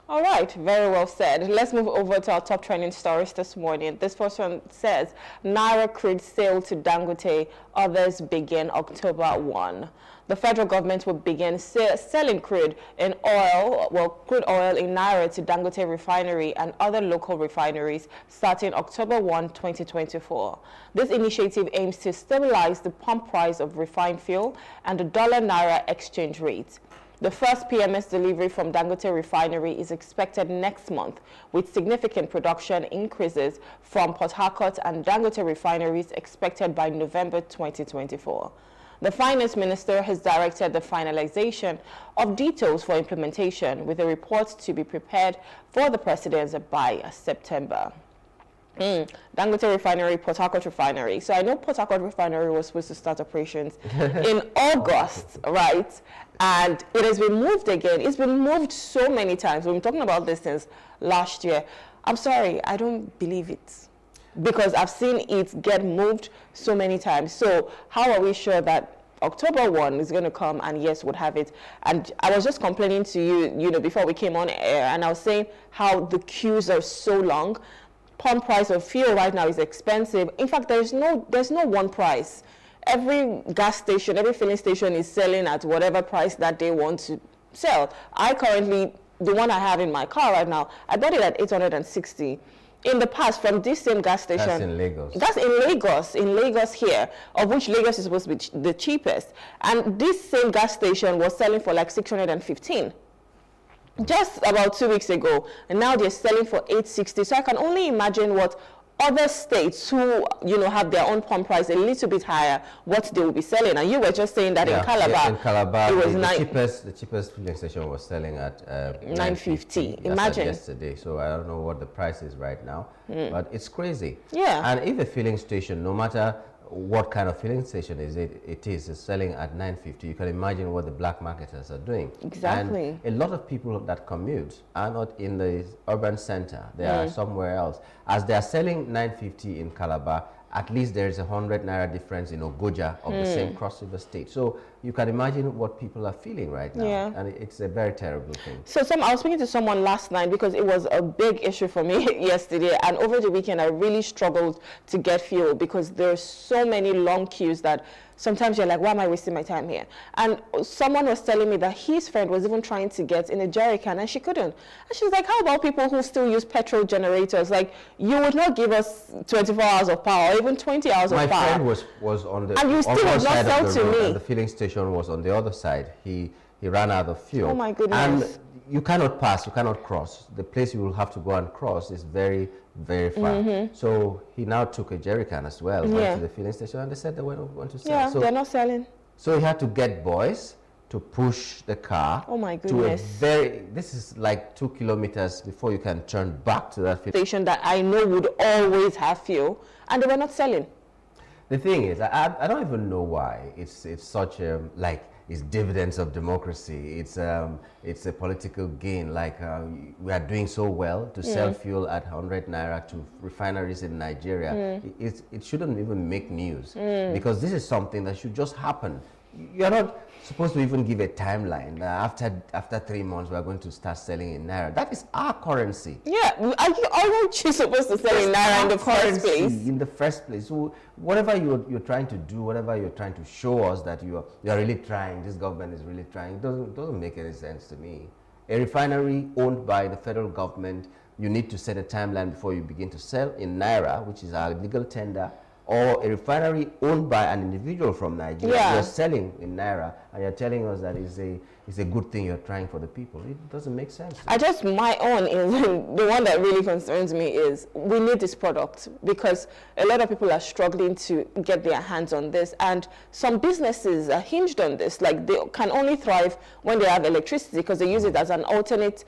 All right, very well said. Let's move over to our top trending stories this morning. This first one says, Naira crude sale to Dangote, others begin October 1. The federal government will begin selling crude in oil, crude oil in Naira to Dangote refinery and other local refineries starting October 1, 2024. This initiative aims to stabilize the pump price of refined fuel and the dollar-Naira exchange rate. The first PMS delivery from Dangote refinery is expected next month, with significant production increases from Port Harcourt and Dangote refineries expected by November 2024. The Finance Minister has directed the finalization of details for implementation, with a report to be prepared for the President by September. Dangote refinery, Port Harcourt refinery. So I know Port Harcourt refinery was supposed to start operations in August, right? And it has been moved again. It's been moved so many times. We've been talking about this since last year. I'm sorry, I don't believe it, because I've seen it get moved so many times. So how are we sure that October 1 is going to come and yes, would have it? And I was just complaining to you, before we came on air, and I was saying how the queues are so long. Pump price of fuel right now is expensive. In fact, there's no one price. Every gas station, every filling station is selling at whatever price that they want to sell. I currently, the one I have in my car right now, I bought it at 860. In the past, from this same gas station. That's in Lagos. That's in Lagos here, of which Lagos is supposed to be the cheapest. And this same gas station was selling for like 615. Just about 2 weeks ago, and now they're selling for 860. So I can only imagine what other states who have their own pump price a little bit higher, what they will be selling. And you were just saying that in Calabar, it was the cheapest filling station was selling at 950. Imagine yesterday. So I don't know what the price is right now, but it's crazy. Yeah. And if a filling station, no matter what kind of filling station it is selling at 950, you can imagine what the black marketers are doing. Exactly. And a lot of people that commute are not in the urban center, they are somewhere else. As they are selling 950 in Calabar, at least there is 100 Naira difference in Ogoja of the same Cross River state. So you can imagine what people are feeling right now. And it's a very terrible thing. So I was speaking to someone last night, because it was a big issue for me yesterday, and over the weekend I really struggled to get fuel, because there's so many long queues that sometimes you're like, why am I wasting my time here? And someone was telling me that his friend was even trying to get in a jerry can and she couldn't. And she was like, how about people who still use petrol generators? Like, you would not give us 24 hours of power, or even 20 hours of power. My friend was on the and you still would not sell to me. And the filling station was on the other side. He ran out of fuel. Oh my goodness. And you cannot pass, you cannot cross. The place you will have to go and cross is very, very far. So he now took a jerry can as well, went to the filling station, and they said they weren't going to sell. Yeah, so, they're not selling. So he had to get boys to push the car. Oh my goodness. This is like 2 kilometers before you can turn back to that filling station that I know would always have fuel, and they were not selling. The thing is, I don't even know why it's such a, it's dividends of democracy. It's a political gain. We are doing so well to sell fuel at 100 Naira to refineries in Nigeria. It shouldn't even make news, because this is something that should just happen. You're not supposed to even give a timeline. After 3 months, we are going to start selling in Naira. That is our currency. Yeah, aren't you supposed to sell in Naira in the first place? In the first place. So whatever you're trying to do, whatever you're trying to show us that you're really trying, this government is really trying, it doesn't make any sense to me. A refinery owned by the federal government, you need to set a timeline before you begin to sell in Naira, which is our legal tender, or a refinery owned by an individual from Nigeria. You're selling in Naira, and you're telling us that it's a good thing you're trying for the people. It doesn't make sense. My own is the one that really concerns me is we need this product, because a lot of people are struggling to get their hands on this, and some businesses are hinged on this. Like, they can only thrive when they have electricity, because they use it as an alternate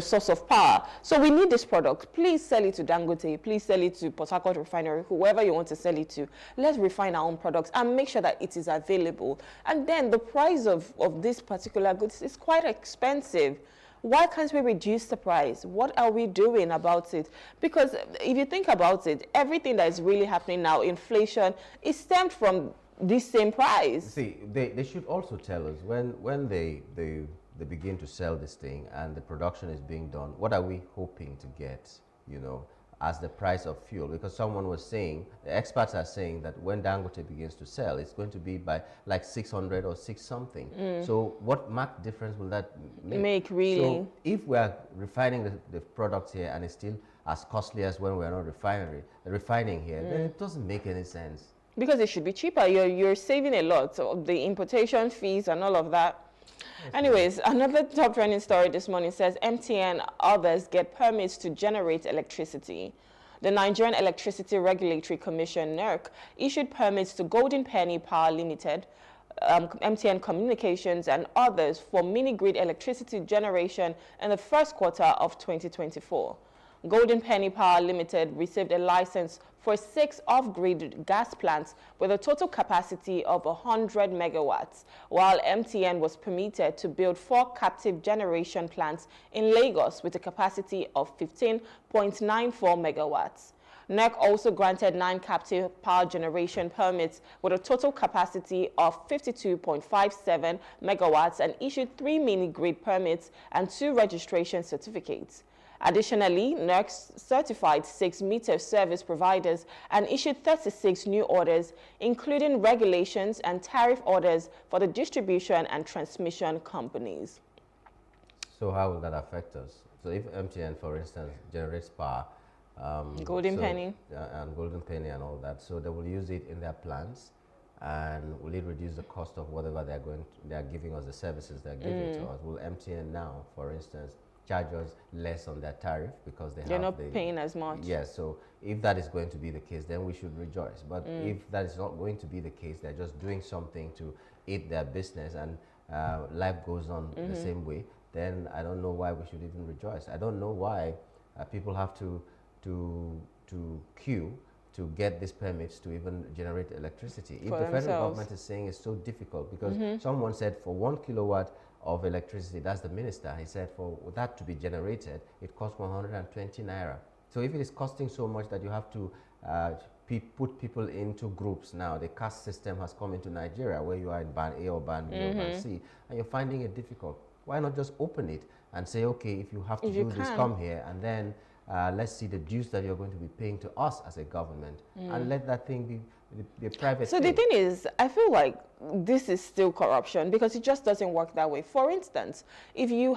source of power. So we need this product. Please sell it to Dangote, please sell it to Port Harcourt refinery, whoever you want to sell it to. Let's refine our own products and make sure that it is available. And then the price of this particular goods is quite expensive. Why can't we reduce the price? What are we doing about it? Because if you think about it, everything that is really happening now, inflation, is stemmed from this same price. See, they should also tell us when they they begin to sell this thing and the production is being done, what are we hoping to get, as the price of fuel? Because someone was saying, the experts are saying that when Dangote begins to sell, it's going to be by like 600 or 6 something. So what marked difference will that make? Really? So if we are refining the products here and it's still as costly as when we are not refining here, then it doesn't make any sense. Because it should be cheaper. You're saving a lot. So the importation fees and all of that. Anyways, another top trending story this morning says MTN others get permits to generate electricity. The Nigerian Electricity Regulatory Commission, NERC, issued permits to Golden Penny Power Limited, MTN Communications and others for mini-grid electricity generation in the first quarter of 2024. Golden Penny Power Limited received a license for 6 off-grid gas plants with a total capacity of 100 megawatts, while MTN was permitted to build 4 captive generation plants in Lagos with a capacity of 15.94 megawatts. NERC also granted 9 captive power generation permits with a total capacity of 52.57 megawatts and issued 3 mini-grid permits and 2 registration certificates. Additionally, NERC certified 6 meter service providers and issued 36 new orders, including regulations and tariff orders for the distribution and transmission companies. So how will that affect us? So if MTN, for instance, generates power, Golden Penny and Golden Penny and all that, so they will use it in their plants, and will it reduce the cost of whatever they are giving us, the services they are giving to us? Will MTN now, for instance, charge us less on their tariff because they're not paying as much? Yes, so if that is going to be the case, then we should rejoice. But if that is not going to be the case, they're just doing something to aid their business and life goes on the same way, then I don't know why we should even rejoice. I don't know why people have to queue to get these permits to even generate electricity. If the federal government is saying it's so difficult, because someone said for 1 kilowatt of electricity, that's the minister, he said for that to be generated, it costs 120 naira. So if it is costing so much that you have to put people into groups now, the caste system has come into Nigeria where you are in band A or band B or band C, and you're finding it difficult. Why not just open it and say, okay, if you have to do this, come here, and then let's see the dues that you're going to be paying to us as a government, and let that thing be a private thing. The thing is, I feel like this is still corruption because it just doesn't work that way. For instance, if you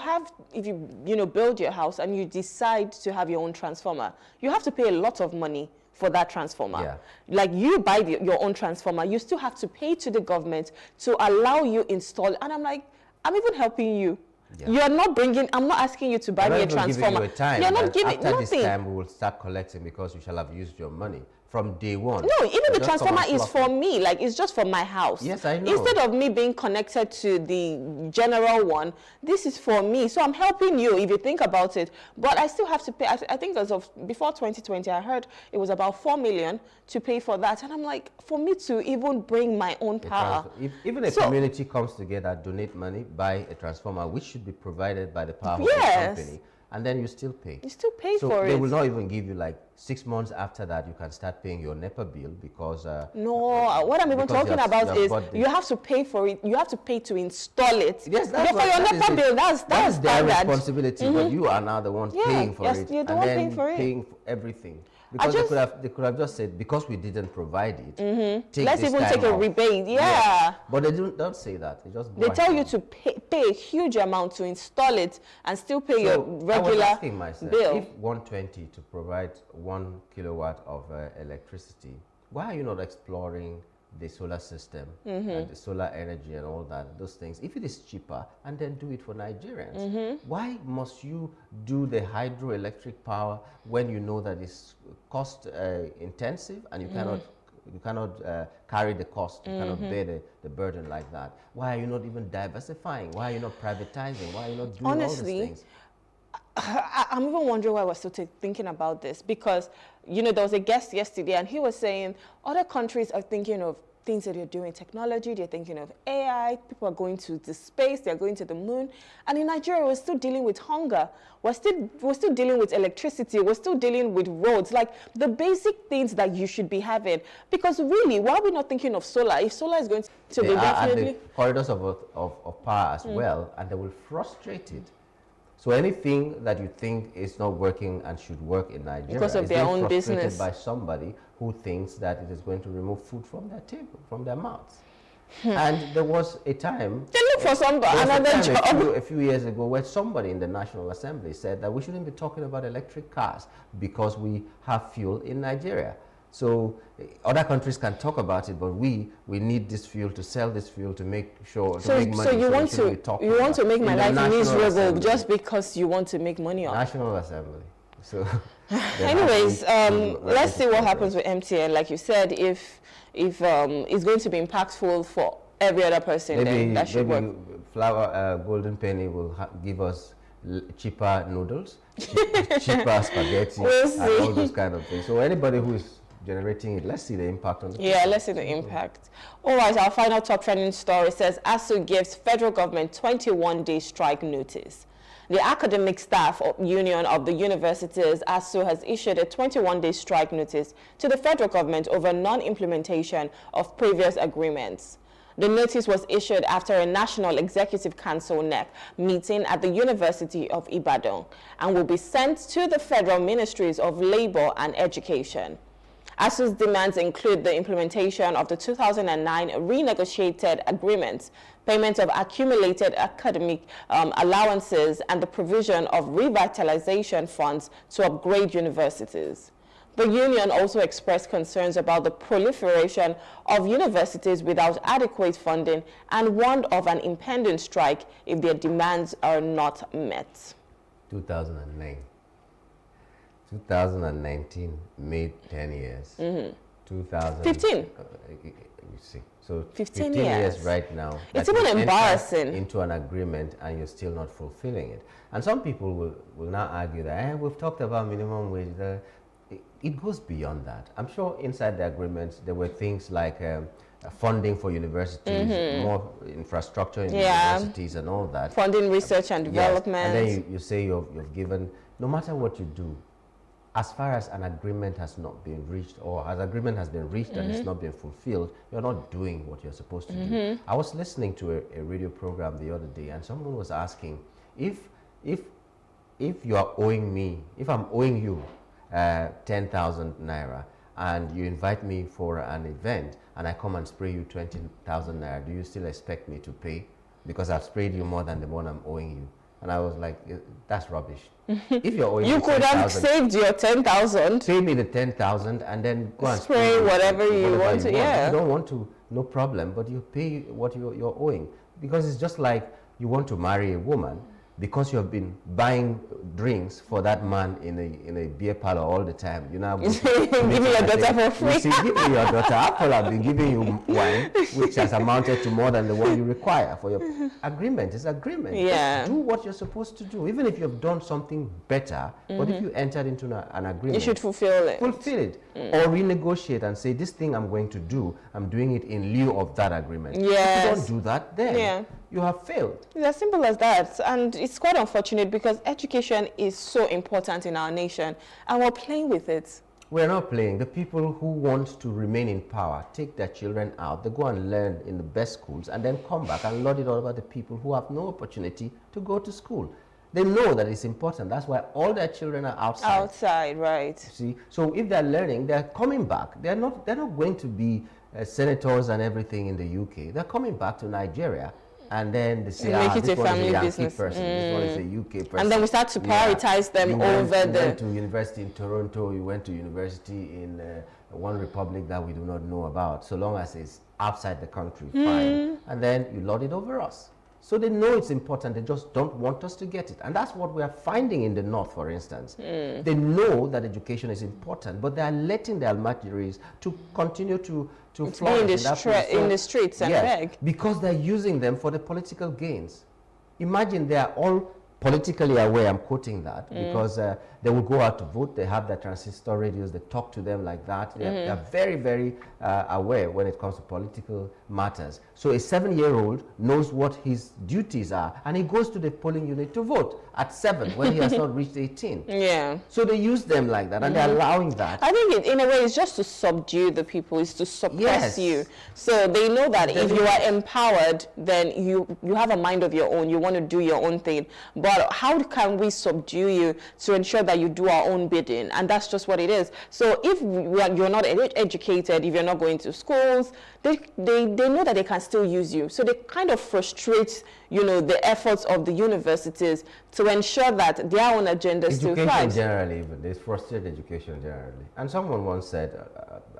build your house and you decide to have your own transformer, you have to pay a lot of money for that transformer. Yeah. Like you buy your own transformer, you still have to pay to the government to allow you install. And I'm like, I'm even helping you. Yeah. You're not bringing, I'm not asking you to buy me a transformer. You a time, you're not giving after nothing. This time we will start collecting because you shall have used your money from day one. No, even the transformer is for me, like it's just for my house. Yes, I know. Instead of me being connected to the general one, this is for me. So I'm helping you if you think about it. But I still have to pay. I think as of before 2020, I heard it was about 4 million to pay for that. And I'm like, for me to even bring my own power. If even a community comes together, donate money, buy a transformer, which should be provided by the power company, and then you still pay. You still pay for it. So they will not even give you like 6 months after that you can start paying your NEPA bill because... no, what I'm even talking about is you have to pay for it. You have to pay to install it. Yes, that's for your NEPA bill. That's their responsibility, but you are now the one paying for it. You're the one paying for it. Paying for everything. Because they could have just said, because we didn't provide it, let's even take a rebate. Yeah. But they don't say that. They tell you to pay a huge amount to install it and still pay your regular I was asking myself, bill. If 120 to provide 1 kilowatt of electricity, why are you not exploring the solar system and the solar energy and all that, those things, if it is cheaper, and then do it for Nigerians? Why must you do the hydroelectric power when you know that it's cost intensive and you cannot carry the cost, you cannot bear the burden like that? Why are you not even diversifying? Why are you not privatizing? Why are you not doing all these things? I'm even wondering why we're still thinking about this, because there was a guest yesterday and he was saying other countries are thinking of things that they're doing, technology, they're thinking of AI, people are going to the space, they're going to the moon. And in Nigeria, we're still dealing with hunger. We're still dealing with electricity. We're still dealing with roads, like the basic things that you should be having. Because really, why are we not thinking of solar? If solar is going to be definitely... At the corridors of power as well, and they will frustrate it. So anything that you think is not working and should work in Nigeria because of their own business by somebody who thinks that it is going to remove food from their table, from their mouths. And there was a time they look for another job a few years ago where somebody in the National Assembly said that we shouldn't be talking about electric cars because we have fuel in Nigeria. So other countries can talk about it, but we need this fuel to sell this fuel to make sure to make money. So you want to make my life miserable just because you want to make money off National Assembly. So anyways, let's see what happens with MTN. Like you said, if it's going to be impactful for every other person, then that should work. Golden Penny will give us cheaper noodles, cheaper spaghetti, and all those kind of things. So anybody who is generating it, let's see the impact on the people. Let's see the impact. All right, our final top trending story says ASU gives federal government 21-day strike notice. The Academic Staff Union of the Universities, ASU, has issued a 21-day strike notice to the federal government over non-implementation of previous agreements. The notice was issued after a National Executive Council (NEC) meeting at the University of Ibadan and will be sent to the federal ministries of Labor and Education. ASU's demands include the implementation of the 2009 renegotiated agreements, payment of accumulated academic allowances, and the provision of revitalization funds to upgrade universities. The union also expressed concerns about the proliferation of universities without adequate funding and warned of an impending strike if their demands are not met. 2009. 2019 made 10 years. 15. You see, so 15 years right now. It's even embarrassing. Into an agreement and you're still not fulfilling it. And some people will now argue that we've talked about minimum wage. It goes beyond that. I'm sure inside the agreement there were things like funding for universities, more infrastructure in universities and all that. Funding research and development. And then you say you've given, no matter what you do, as far as an agreement has not been reached, or as agreement has been reached and it's not been fulfilled, you're not doing what you're supposed to do. I was listening to a radio program the other day, and someone was asking, if you are owing me, if I'm owing you 10,000 naira, and you invite me for an event, and I come and spray you 20,000 naira, do you still expect me to pay? Because I've sprayed you more than the one I'm owing you. And I was like, that's rubbish. If you're owing you could have saved your 10,000. Pay me the 10,000 and then go and spray whatever you want to. If you don't want to, no problem, but you pay what you're owing. Because it's just like you want to marry a woman because you have been buying drinks for that man in a beer parlor all the time. You know, give me your daughter for free. See, give me your daughter. Apple have been giving you wine, which has amounted to more than the one you require for your agreement. It's agreement. Yeah. Just do what you're supposed to do, even if you've done something better. But if you entered into an agreement, you should fulfill it. Fulfill it, or renegotiate and say, this thing I'm going to do, I'm doing it in lieu of that agreement. Yes. If you don't do that, then you have failed. It's as simple as that. And it's quite unfortunate because education is so important in our nation and we're playing with it. We're not playing. The people who want to remain in power take their children out, they go and learn in the best schools and then come back and lord it all over the people who have no opportunity to go to school. They know that it's important. That's why all their children are outside. Outside, right. See, so if they're learning, they're coming back. They're not going to be senators and everything in the UK. They're coming back to Nigeria. And then they say, make it this a family business. Person, this one is a UK person. And then we start to prioritize them over the... You went to university in Toronto, you went to university in one republic that we do not know about. So long as it's outside the country, fine. And then you lord it over us. So they know it's important, they just don't want us to get it. And that's what we are finding in the North, for instance. They know that education is important, but they are letting the almajiris to continue to flourish in the streets and beg. Because they're using them for the political gains. Imagine they are all politically aware. I'm quoting that because they will go out to vote. They have their transistor radios. They talk to them like that. They are very, very aware when it comes to political matters. So a 7-year-old knows what his duties are, and he goes to the polling unit to vote at 7 when he has not reached 18. Yeah. So they use them like that, and they're allowing that. I think in a way it's just to subdue the people, it's to suppress you. So they know that if you are empowered, then you have a mind of your own. You want to do your own thing. But how can we subdue you to ensure that you do our own bidding? And that's just what it is. So if you're not educated, if you're not going to schools, they know that they can still use you. So they kind of frustrate, the efforts of the universities to ensure that their own agenda still thrives. Education generally, even they frustrate education generally. And someone once said,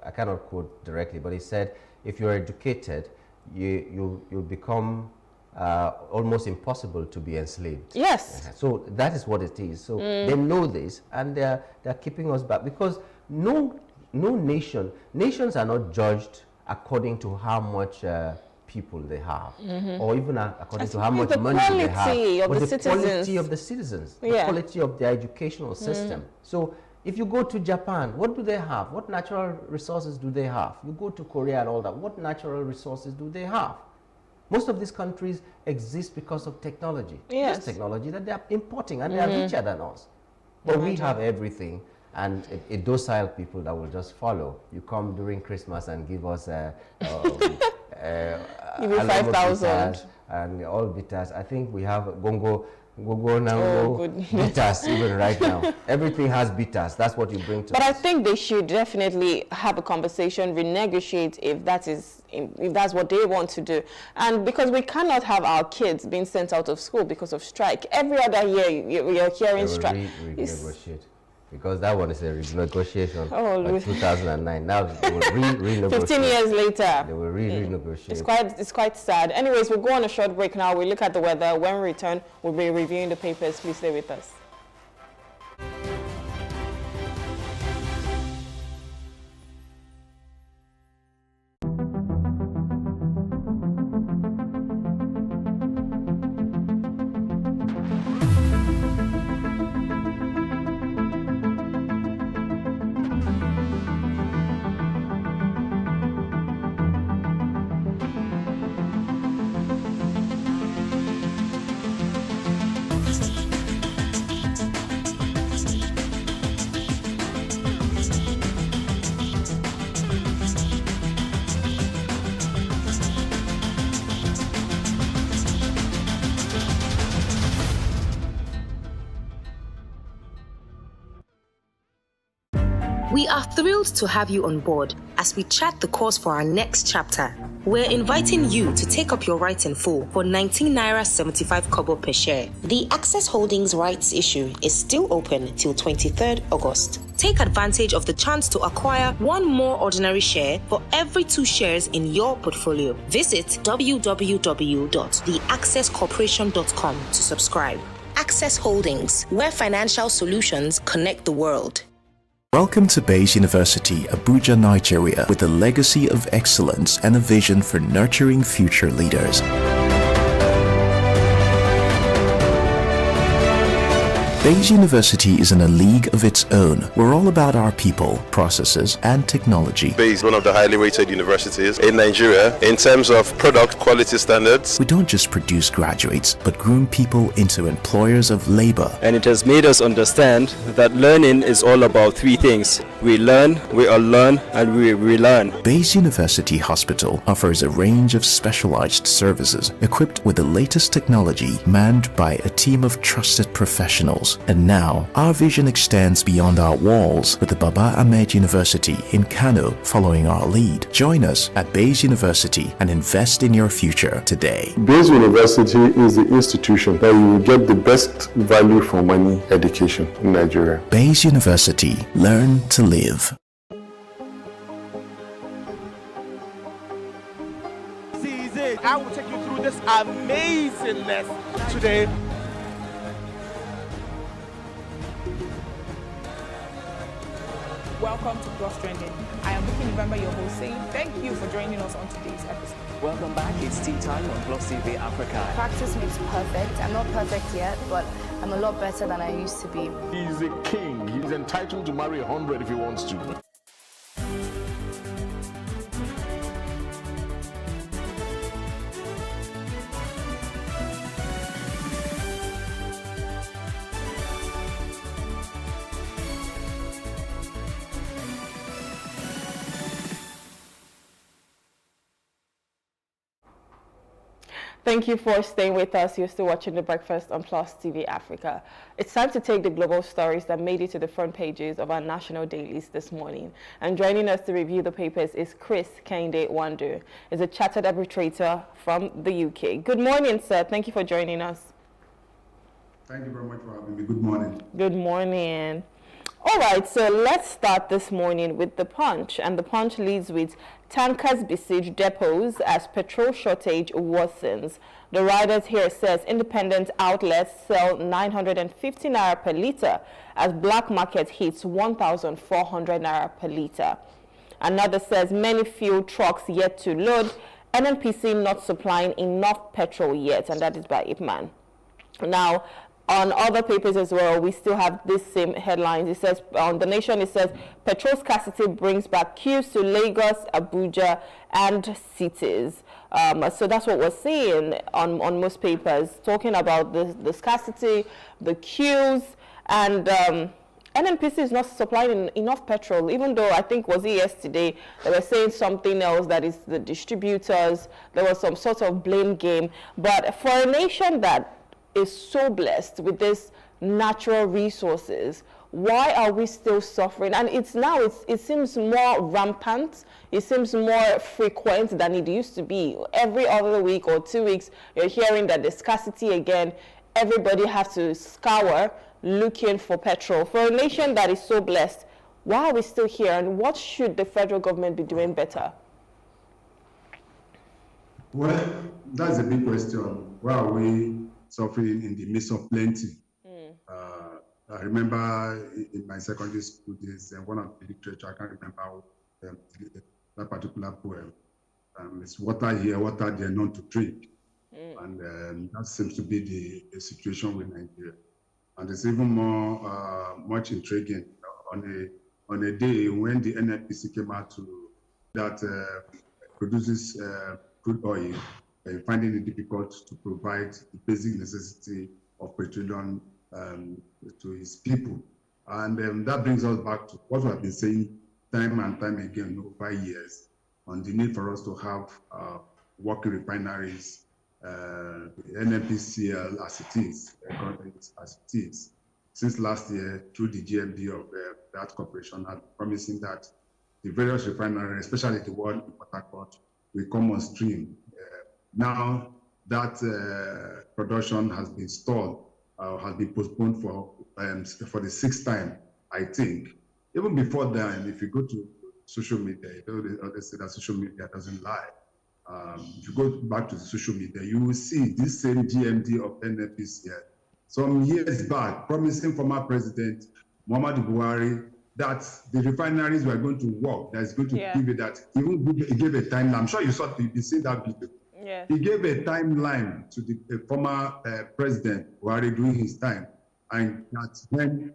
I cannot quote directly, but he said, if you're educated, you become almost impossible to be enslaved. Yes. So that is what it is. So they know this, and they're keeping us back, because no nations are not judged according to how much people they have, or even according to how much money they have, but the quality of the citizens, the quality of their educational system. So if you go to Japan, what do they have? What natural resources do they have? You go to Korea and all that, what natural resources do they have? Most of these countries exist because of technology. Yes. Just technology that they are importing, and they are richer than us. But we have everything, and a docile people that will just follow. You come during Christmas and give us give you 5,000 and all bitters. I think we have Gongo Nango bitters even right now. Everything has bitters. That's what you bring to us. But I think they should definitely have a conversation, renegotiate if that's what they want to do. And because we cannot have our kids being sent out of school because of strike. Every other year you're hearing strike. Renegotiate. Because that one is a renegotiation of 2009. Now they will renegotiate. 15 years later. They will renegotiate. It's quite sad. Anyways, we'll go on a short break now. We'll look at the weather. When we return, we'll be reviewing the papers. Please stay with us. We are thrilled to have you on board as we chart the course for our next chapter. We're inviting you to take up your rights in full for 19 Naira 75 kobo per share. The Access Holdings rights issue is still open till 23rd August. Take advantage of the chance to acquire one more ordinary share for every 2 shares in your portfolio. Visit www.theaccesscorporation.com to subscribe. Access Holdings, where financial solutions connect the world. Welcome to Bayes University, Abuja, Nigeria, with a legacy of excellence and a vision for nurturing future leaders. Bayes University is in a league of its own. We're all about our people, processes, and technology. Bayes is one of the highly rated universities in Nigeria in terms of product quality standards. We don't just produce graduates, but groom people into employers of labor. And it has made us understand that learning is all about 3 things. We learn, we unlearn, and we relearn. Bayes University Hospital offers a range of specialized services equipped with the latest technology, manned by a team of trusted professionals. And now, our vision extends beyond our walls with the Baba Ahmed University in Kano following our lead. Join us at Bayes University and invest in your future today. Bayes University is the institution that you will get the best value for money education in Nigeria. Bayes University. Learn to live. I will take you through this amazing lesson today. Welcome welcome to Plus Trending. I am Buki November, your host, saying thank you for joining us on today's episode. Welcome back. It's tea time on Plus TV Africa. Practice makes perfect. I'm not perfect yet, but I'm a lot better than I used to be. He's a king. He's entitled to marry 100 if he wants to. Thank you for staying with us. You're still watching The Breakfast on Plus TV Africa. It's time to take the global stories that made it to the front pages of our national dailies this morning. And joining us to review the papers is Chris Kehinde Wandu. He's a chartered arbitrator from the UK. Good morning, sir. Thank you for joining us. Thank you very much for having me. Good morning. Good morning. All right, so let's start this morning with The Punch. And The Punch leads with tankers besiege depots as petrol shortage worsens. The writers here says independent outlets sell 950 naira per litre as black market hits 1,400 naira per litre. Another says many fuel trucks yet to load, NNPC not supplying enough petrol yet, and that is by Ipman. Now, on other papers as well, we still have this same headlines. It says, on The Nation, it says, petrol scarcity brings back queues to Lagos, Abuja, and cities. So that's what we're seeing on most papers, talking about the scarcity, the queues, and NNPC is not supplying enough petrol, even though I think, was it yesterday, they were saying something else, that is the distributors, there was some sort of blame game. But for a nation that is so blessed with these natural resources, why are we still suffering? And it seems more rampant, it seems more frequent than it used to be. Every other week or 2 weeks, you're hearing that there's scarcity again. Everybody has to scour looking for petrol. For a nation that is so blessed, why are we still here? And what should the federal government be doing better? Well, that's a big question. Why are we suffering in the midst of plenty? I remember in my secondary school days, one of the literature, I can't remember that particular poem. It's water here, water there, none to drink. And that seems to be the situation with Nigeria. And it's even more much intriguing on a day when the NNPC came out that produces crude oil, finding it difficult to provide the basic necessity of petroleum to his people. And that brings us back to what we have been saying time and time again over years on the need for us to have working refineries, NNPCL as it is, as it is. Since last year, through the GMD of that corporation, are promising that the various refineries, especially the one in Port Harcourt, will come on stream. Now that production has been stalled, has been postponed for the sixth time, I think. Even before then, if you go to social media, they say that social media doesn't lie. If you go back to the social media, you will see this same GMD of NNPCL some years back promising former President Muhammadu Buhari that the refineries were going to work, that is going to give it that. He gave a timeline. I'm sure you seen that video. Yeah. He gave a timeline to the former President Buhari during his time, and that's when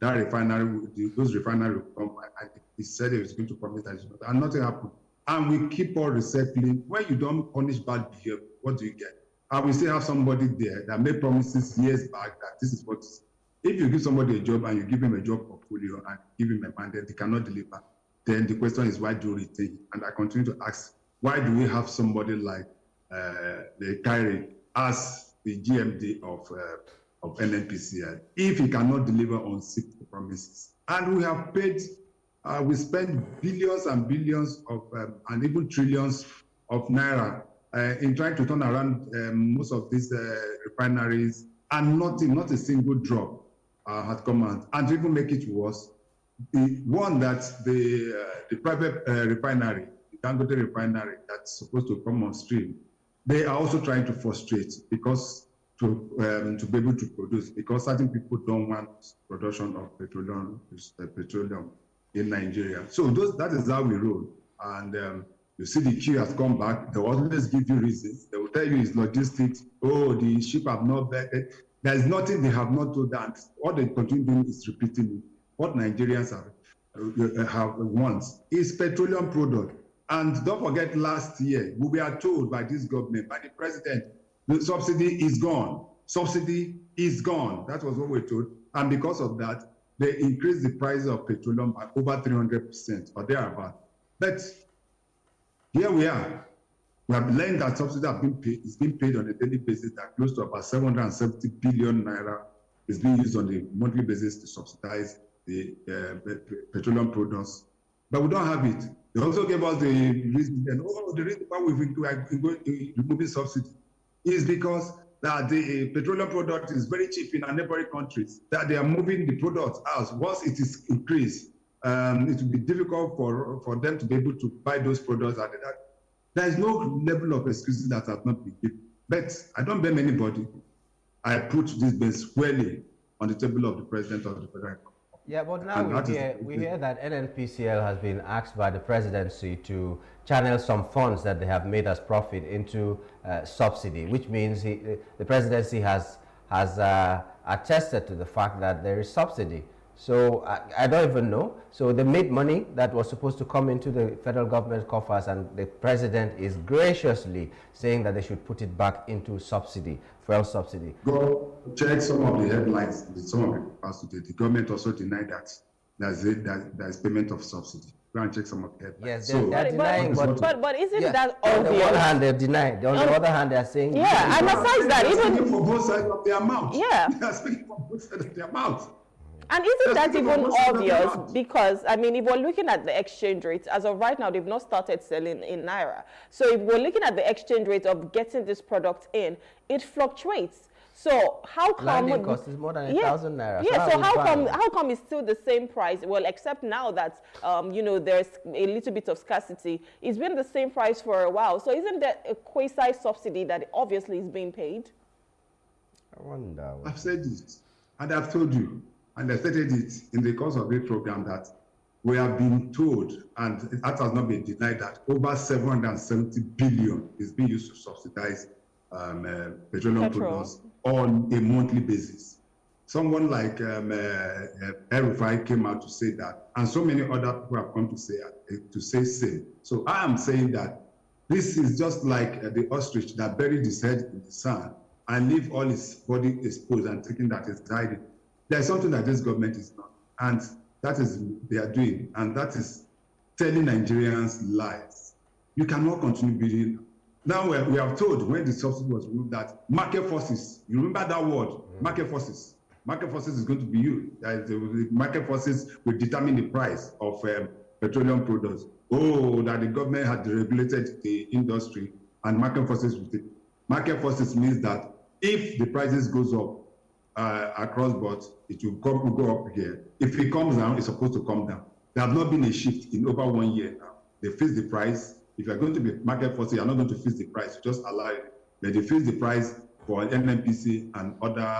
that refinery, those refineries will come. And he said he was going to promise that, and nothing happened. And we keep on recycling. When you don't punish bad behavior, what do you get? And we still have somebody there that made promises years back that this is what. If you give somebody a job and you give him a job portfolio and give him a mandate, he cannot deliver. Then the question is, why do you retain him? And I continue to ask, why do we have somebody like the Kyrie as the GMD of NNPCL if he cannot deliver on 6 promises? And we have paid, we spent billions and billions of, and even trillions of naira in trying to turn around most of these refineries, and not a single drop had come out. And to even make it worse, the one that the private refinery, the Dangote refinery that's supposed to come on stream, they are also trying to frustrate because to be able to produce, because certain people don't want production of petroleum in Nigeria. So that is how we roll. And you see the queue has come back. They will always give you reasons. They will tell you it's logistics. Oh, the ship have not vetted. There is nothing they have not told that. What they continue doing is repeating what Nigerians have wants is petroleum product. And don't forget, last year we were told by this government, by the president, the subsidy is gone. Subsidy is gone. That was what we were told. And because of that, they increased the price of petroleum by over 300% or thereabout. But here we are. We have learned that subsidy have been paid, is being paid on a daily basis that close to about 770 billion naira is being used on a monthly basis to subsidize the petroleum products. But we don't have it. They also gave us the reason, the reason why we're going to remove subsidy is because that the petroleum product is very cheap in our neighboring countries, that they are moving the product out. Once it is increased, it will be difficult for them to be able to buy those products. There is no level of excuses that have not been given. But I don't blame anybody. I put this bill squarely on the table of the President of the Federal Republic. Yeah, but now we hear that NNPCL has been asked by the presidency to channel some funds that they have made as profit into subsidy, which means the presidency has attested to the fact that there is subsidy. So I don't even know. So they made money that was supposed to come into the federal government coffers, and the president is graciously saying that they should put it back into subsidy, fuel subsidy. Go check some of the headlines. Some of the past today, the government also denied that there's payment of subsidy. Go and check some of the headlines. Yes, they're denying, but isn't that obvious? On the one hand, they're denying. On the other hand, they're saying. Yeah, and besides that, even speaking for both sides of the amount. Yeah, they are speaking for both sides of the amount. And isn't that even obvious? Because, I mean, if we're looking at the exchange rates, as of right now, they've not started selling in Naira. So if we're looking at the exchange rate of getting this product in, it fluctuates. So how come... Landing cost is more than 1,000 Naira. Yeah, so how come it's still the same price? Well, except now that, you know, there's a little bit of scarcity. It's been the same price for a while. So isn't there a quasi-subsidy that obviously is being paid? I wonder. I've said this, and I've told you. And I stated it in the course of this program that we have been told, and that has not been denied, that over 770 billion is being used to subsidize petroleum products on a monthly basis. Someone like El-Rufai came out to say that, and so many other people have come to say same. So I am saying that this is just like the ostrich that buried his head in the sand and leave all his body exposed and thinking that it's hiding. There's something that this government is not, and that is they are doing, and that is telling Nigerians lies. You cannot continue building. Now we have told when the subsidy was removed that market forces, you remember that word, market forces. Market forces is going to be used. The market forces will determine the price of petroleum products. Oh, that the government had deregulated the industry, and market forces will take. Market forces means that if the prices goes up, across board, it will go up here. If it comes down, it's supposed to come down. There has not been a shift in over 1 year now. They fix the price. If you're going to be market force, you're not going to fix the price. You just allow it. But they fix the price for NNPC and other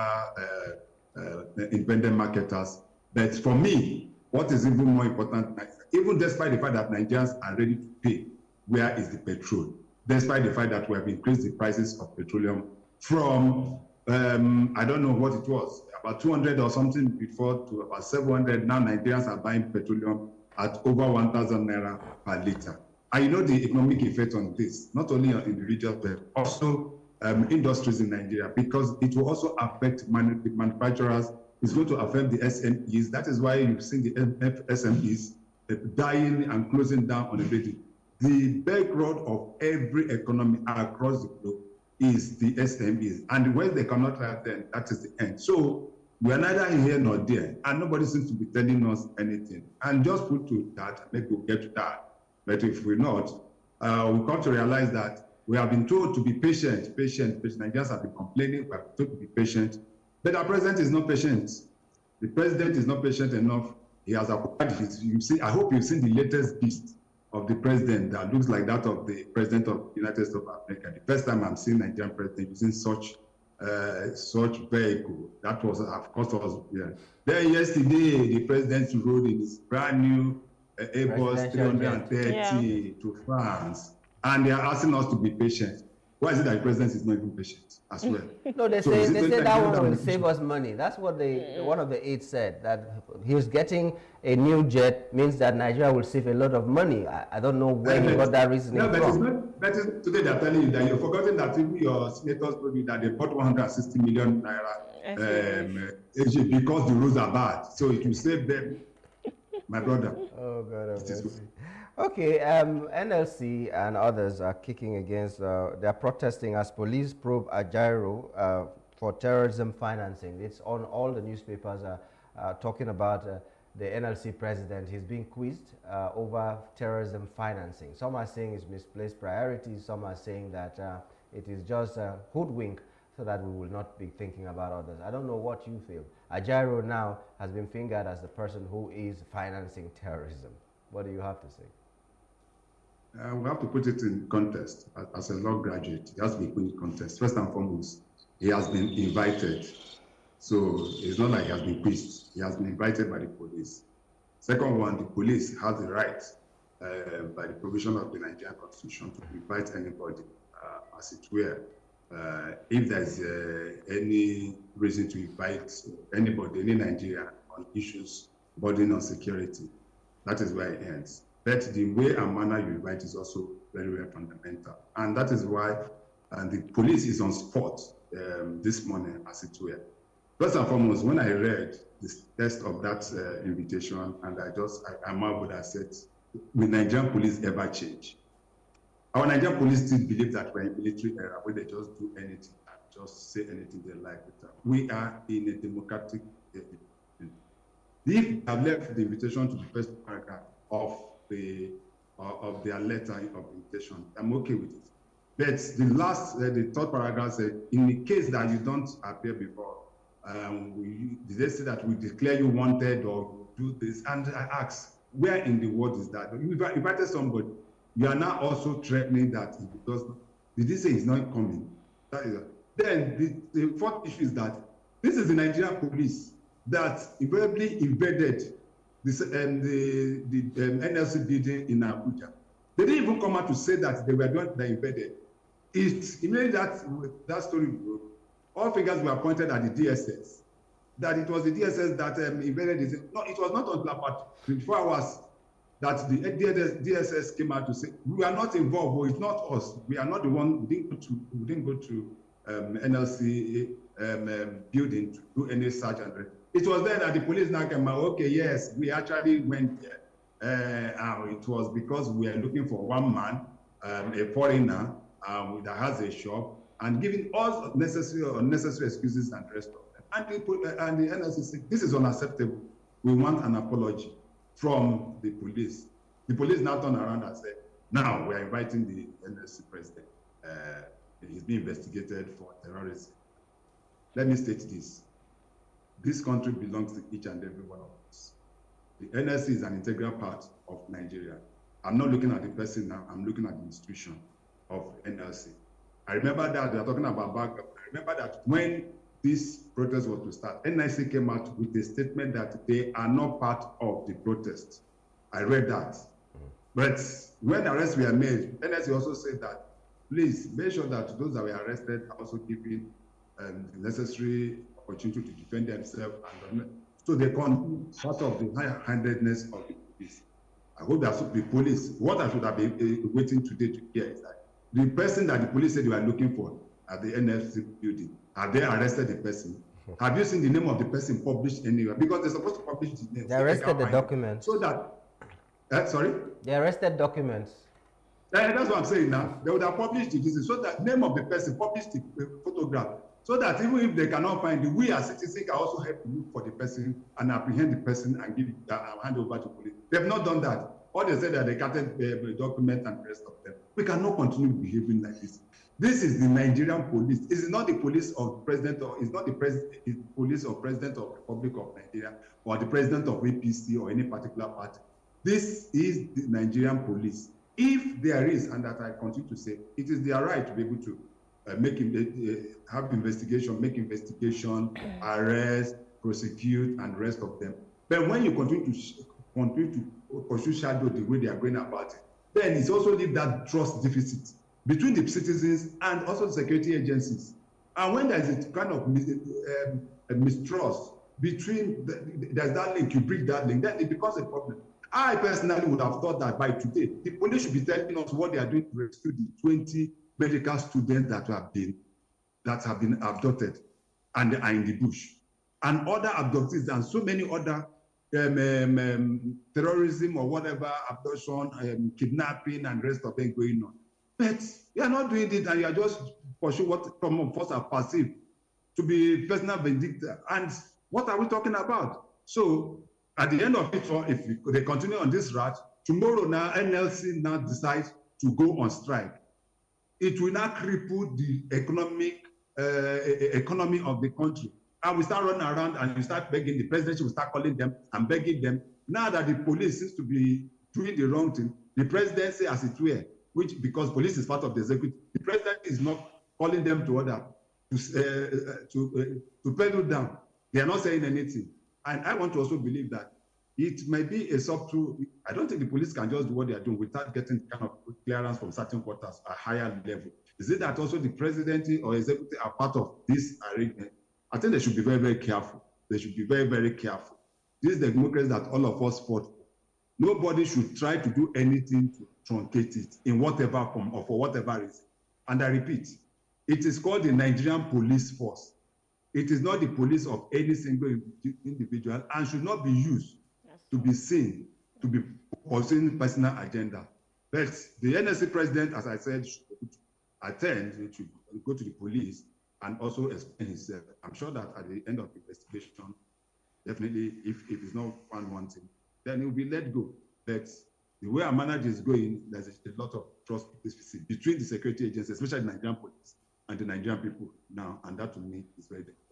independent marketers. But for me, what is even more important, even despite the fact that Nigerians are ready to pay, where is the petrol? Despite the fact that we have increased the prices of petroleum from I don't know what it was, about 200 or something before to about 700. Now Nigerians are buying petroleum at over 1,000 Naira per liter. And you know the economic effect on this, not only in the region, but also industries in Nigeria, because it will also affect manufacturers. It's going to affect the SMEs. That is why you've seen the SMEs dying and closing down on a basis. The background of every economy across the globe is the SMEs, and when they cannot have them, that is the end. So we are neither here nor there, and nobody seems to be telling us anything. And just put to that, maybe we'll get to that. But if we're not, we come to realize that we have been told to be patient. Nigerians have been complaining, we have been told to be patient, but our president is not patient. The president is not patient enough. He has acquired his. You see, I hope you've seen the latest beast of the president that looks like that of the president of the United States of America. The first time I'm seeing Nigerian president using such vehicle. That was, of course, was yeah. Then yesterday the president rode in his brand new Airbus 330 to France, and they are asking us to be patient. Why is it that the president is not even patient as well? No, they say that one will save us money. That's what one of the aides said, that he was getting a new jet means that Nigeria will save a lot of money. I don't know where he got that reasoning from. Today they're telling you that you've forgotten that even your senators told you that they bought 160 million naira because the roads are bad. So it will save them, my brother. Oh, God. Okay, NLC and others are kicking against, they are protesting as police probe Ajaero for terrorism financing. It's on all the newspapers talking about the NLC president. He's being quizzed over terrorism financing. Some are saying it's misplaced priorities. Some are saying that it is just a hoodwink so that we will not be thinking about others. I don't know what you feel. Ajaero now has been fingered as the person who is financing terrorism. What do you have to say? We have to put it in context. As a law graduate, it has to be put in context. First and foremost, he has been invited. So it's not like he has been quizzed. He has been invited by the police. Second one, the police has the right, by the provision of the Nigerian Constitution, to invite anybody, as it were. If there's any reason to invite anybody, any Nigerian, on issues bordering on security, that is where it ends. But the way and manner you invite is also very, very fundamental. And that is why the police is on spot this morning, as it were. First and foremost, when I read the text of that invitation, and I marveled, I said, will Nigerian police ever change? Our Nigerian police still believe that we're in a military era where they just do anything and just say anything they like. We are in a democratic age. If I've left the invitation to the first paragraph of their letter of invitation, I'm okay with it. But the third paragraph said, in the case that you don't appear before, did they say that we declare you wanted or do this? And I asked, where in the world is that? You invited somebody, you are now also threatening that because did they say he's not coming? Then the fourth issue is that this is the Nigerian police that invariably invaded the NLC building in Abuja. They didn't even come out to say that they were not invaded. Immediately that story broke, all fingers were pointed at the DSS, that it was the DSS that invaded this. No, it was not until about 24 hours that the DSS came out to say, we are not involved, but it's not us. We are not the one, we didn't go to NLC building to do any search and rescue. It was then that the police now came out, okay, yes, we actually went there. It was because we are looking for one man, a foreigner that has a shop, and giving all necessary or unnecessary excuses and rest of them. And the NLC said, this is unacceptable. We want an apology from the police. The police now turned around and said, now we are inviting the NLC president. He's being investigated for terrorism. Let me state this. This country belongs to each and every one of us. The NLC is an integral part of Nigeria. I'm not looking at the person now, I'm looking at the institution of NLC. I remember that they are talking about backup. I remember that when this protest was to start, NLC came out with a statement that they are not part of the protest. I read that. But when arrests were made, NLC also said that, please make sure that those that were arrested are also given the necessary opportunity to defend themselves. So they can part of the high-handedness of the police. I hope that the police, what I should have been waiting today to hear is that the person that the police said they were looking for at the NFC building, have they arrested the person? Have you seen the name of the person published anywhere? Because they're supposed to publish the name. They arrested the documents. So that, sorry? They arrested documents. That's what I'm saying now. They would have published it, so that name of the person, published the photograph, so that even if they cannot find it, we as citizens can also help look for the person and apprehend the person and give it, hand over to police. They have not done that. All they said that they can't document and the rest of them. We cannot continue behaving like this. This is the Nigerian police. It is not the police of president, or it's not the police of president of the Republic of Nigeria or the president of APC or any particular party. This is the Nigerian police. If there is, and that I continue to say, it is their right to be able to have investigation, make investigation, arrest, prosecute, and rest of them. But when you continue to pursue shadow the way they are going about it, then it's also leave that trust deficit between the citizens and also the security agencies. And when there's a kind of mistrust between, there's that link, you break that link, then it becomes a problem. I personally would have thought that by today, the police should be telling us what they are doing to rescue the 20 medical students that have been abducted and are in the bush, and other abductees and so many other terrorism or whatever, abduction, kidnapping, and rest of them going on. But you are not doing it, and you are just pursuing what some of us are perceived to be personal vindictive. And what are we talking about? So at the end of it, if they continue on this route, tomorrow now NLC now decides to go on strike. It will now cripple the economy of the country. And we start running around and we start begging, the presidency will start calling them and begging them. Now that the police seems to be doing the wrong thing, the presidency, as it were, which because police is part of the executive, the president is not calling them to order to pedal down. They are not saying anything. And I want to also believe that it may be a subtle. I don't think the police can just do what they are doing without getting kind of clearance from certain quarters at higher level. Is it that also the presidency or executive are part of this arrangement? I think they should be very, very careful. They should be very, very careful. This is the democracy that all of us fought for. Nobody should try to do anything to truncate it in whatever form or for whatever reason. And I repeat, it is called the Nigerian Police Force. It is not the police of any single individual and should not be used to be seen to be pursuing personal agenda. But the NSC president, as I said, should attend, should go to the police and also explain himself. I'm sure that at the end of the investigation, definitely, if it's not found wanting, then he will be let go. But the way our manager is going, there's a lot of trust deficit between the security agencies, especially the Nigerian police and the Nigerian people now, and that to me is very dangerous.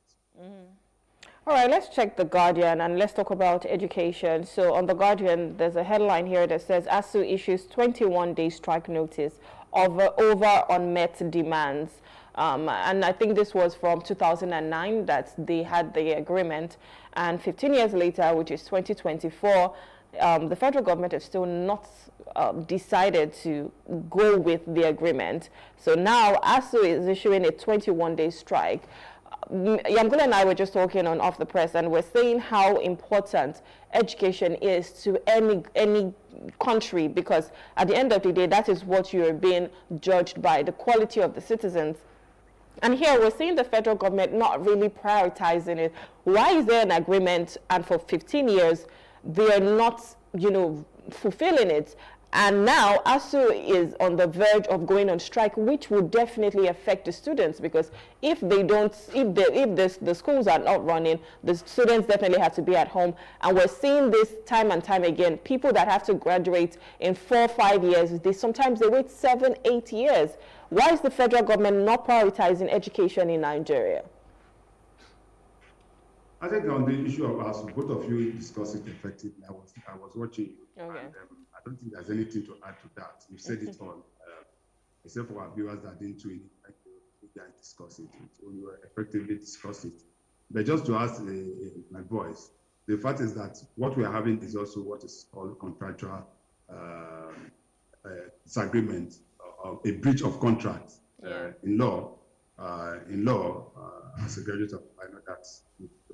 All right, let's check The Guardian and let's talk about education. So on The Guardian, there's a headline here that says ASUU issues 21-day strike notice over unmet demands. And I think this was from 2009 that they had the agreement. And 15 years later, which is 2024, the federal government has still not decided to go with the agreement. So now ASUU is issuing a 21-day strike. Yamgula and I were just talking on Off the Press, and we're saying how important education is to any country, because at the end of the day, that is what you're being judged by, the quality of the citizens. And here we're seeing the federal government not really prioritizing it. Why is there an agreement and for 15 years they are not, fulfilling it? And now ASUU is on the verge of going on strike, which will definitely affect the students, because if the schools are not running, the students definitely have to be at home. And we're seeing this time and time again. People that have to graduate in 4 or 5 years, sometimes they wait 7, 8 years. Why is the federal government not prioritizing education in Nigeria? I think on the issue of ASUU, both of you discussed it effectively. I was watching you. Okay. And, I don't think there's anything to add to that. You said it all, except for our viewers that didn't tune in. Like you guys discuss it. So you effectively discuss it. But just to ask my voice, the fact is that what we are having is also what is called contractual disagreement, a breach of contract. In law, as a graduate of, I know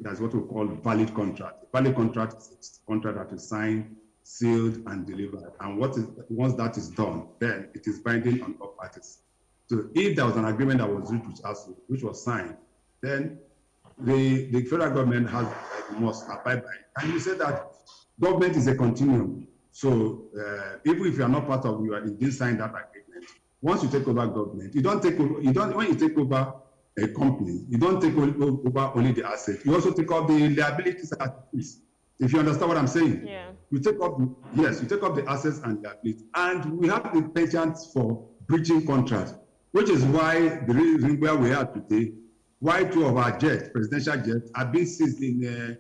that's what we call valid contract. A valid contract is a contract that is signed, sealed, and delivered. And once that is done, then it is binding on all parties. So if there was an agreement that was reached with ASUU, which was signed, then the federal government must abide by it. And you said that government is a continuum. So even if you are not part of, you didn't sign that agreement. Once you take over government, when you take over a company, you don't take over only the assets. You also take up the liabilities at risk. If you understand what I'm saying, you take up the assets and liabilities, and we have the penchant for breaching contracts, which is why the reason where we are today, why 2 of our presidential jets, have been seized in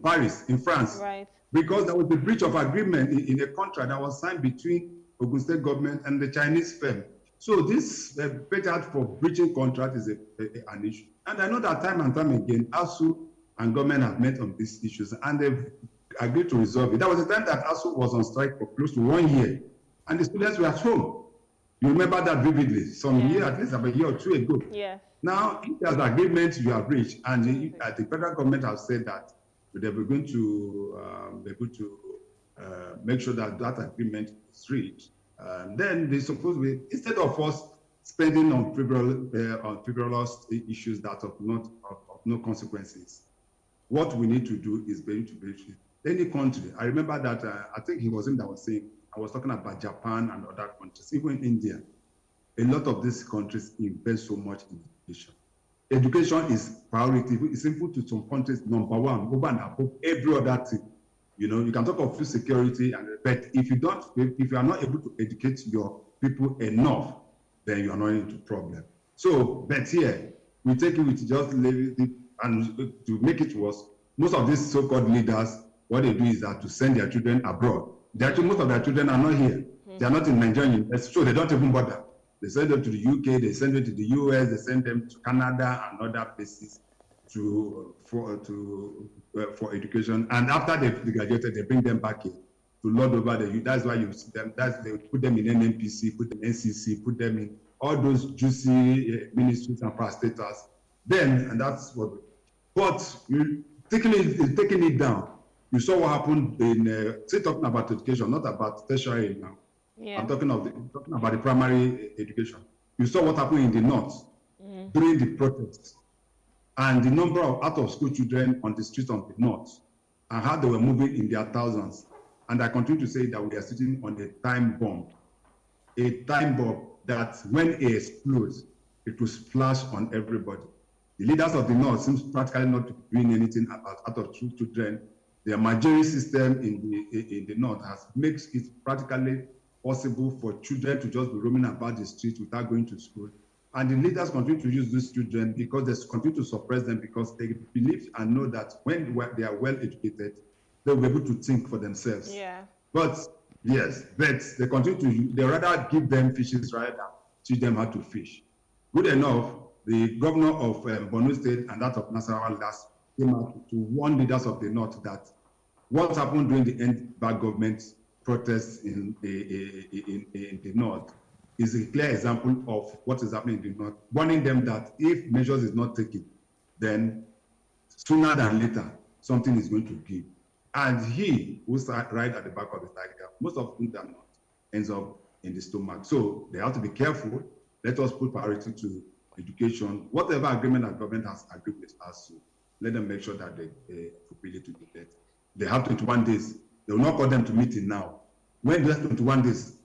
Paris, in France, right? Because there was a breach of agreement in a contract that was signed between Ogun State government and the Chinese firm. So this penchant for breaching contract is an issue, and I know that time and time again, ASUU and government have met on these issues, and they've agreed to resolve it. That was the time that ASU was on strike for close to 1 year, and the students were at home. You remember that vividly, some year, at least about a year or two ago. Yeah. Now, if there's an agreement you have reached, and the federal government has said that they were going to make sure that that agreement is reached, then they supposed to be, instead of us spending on frivolous issues that of no consequences, what we need to do is going to be any country. I remember that I think he was him that was saying, I was talking about Japan and other countries, even India. A lot of these countries invest so much in education. Education is priority. It's simple to some countries, number one, over and above every other thing. You know, you can talk of food security, but if you are not able to educate your people enough, then you are not into problem. So, but here, we take it with just levity, and to make it worse, most of these so-called leaders, what they do is that to send their children abroad. Most of their children are not here. They are not in Nigerian university, so they don't even bother. They send them to the UK, they send them to the US, they send them to Canada and other places for education. And after they graduated, they bring them back here to lord over the youth. That's why you see them. They put them in NNPC, put them in NCC, put them in all those juicy ministries and parastatals. Then, and that's what. But you taking it down. You saw what happened in, still talking about education, not about tertiary now. Yeah. I'm talking about the primary education. You saw what happened in the north during the protests, and the number of out-of-school children on the streets of the north, and how they were moving in their thousands. And I continue to say that we are sitting on a time bomb that when it explodes, it will splash on everybody. The leaders of the north seems practically not doing anything about out-of-school children. The majority system in the north makes it practically possible for children to just be roaming about the streets without going to school. And the leaders continue to use these children because they continue to suppress them, because they believe and know that when they are well educated, they'll be able to think for themselves. Yeah. But yes, but they continue to, they rather give them fishes rather than teach them how to fish. Good enough, the governor of Borno State and that of Nasarawa last came out to warn leaders of the north that what happened during the end-back government protests in the north is a clear example of what is happening in the north, warning them that if measures is not taken, then sooner than later, something is going to give. And he who sat right at the back of the tiger, most of them not, ends up in the stomach. So they have to be careful. Let us put priority to education. Whatever agreement that government has agreed with us, let them make sure that they fulfill it to the death. They have 21 days. They will not call them to meeting now. When those 21 days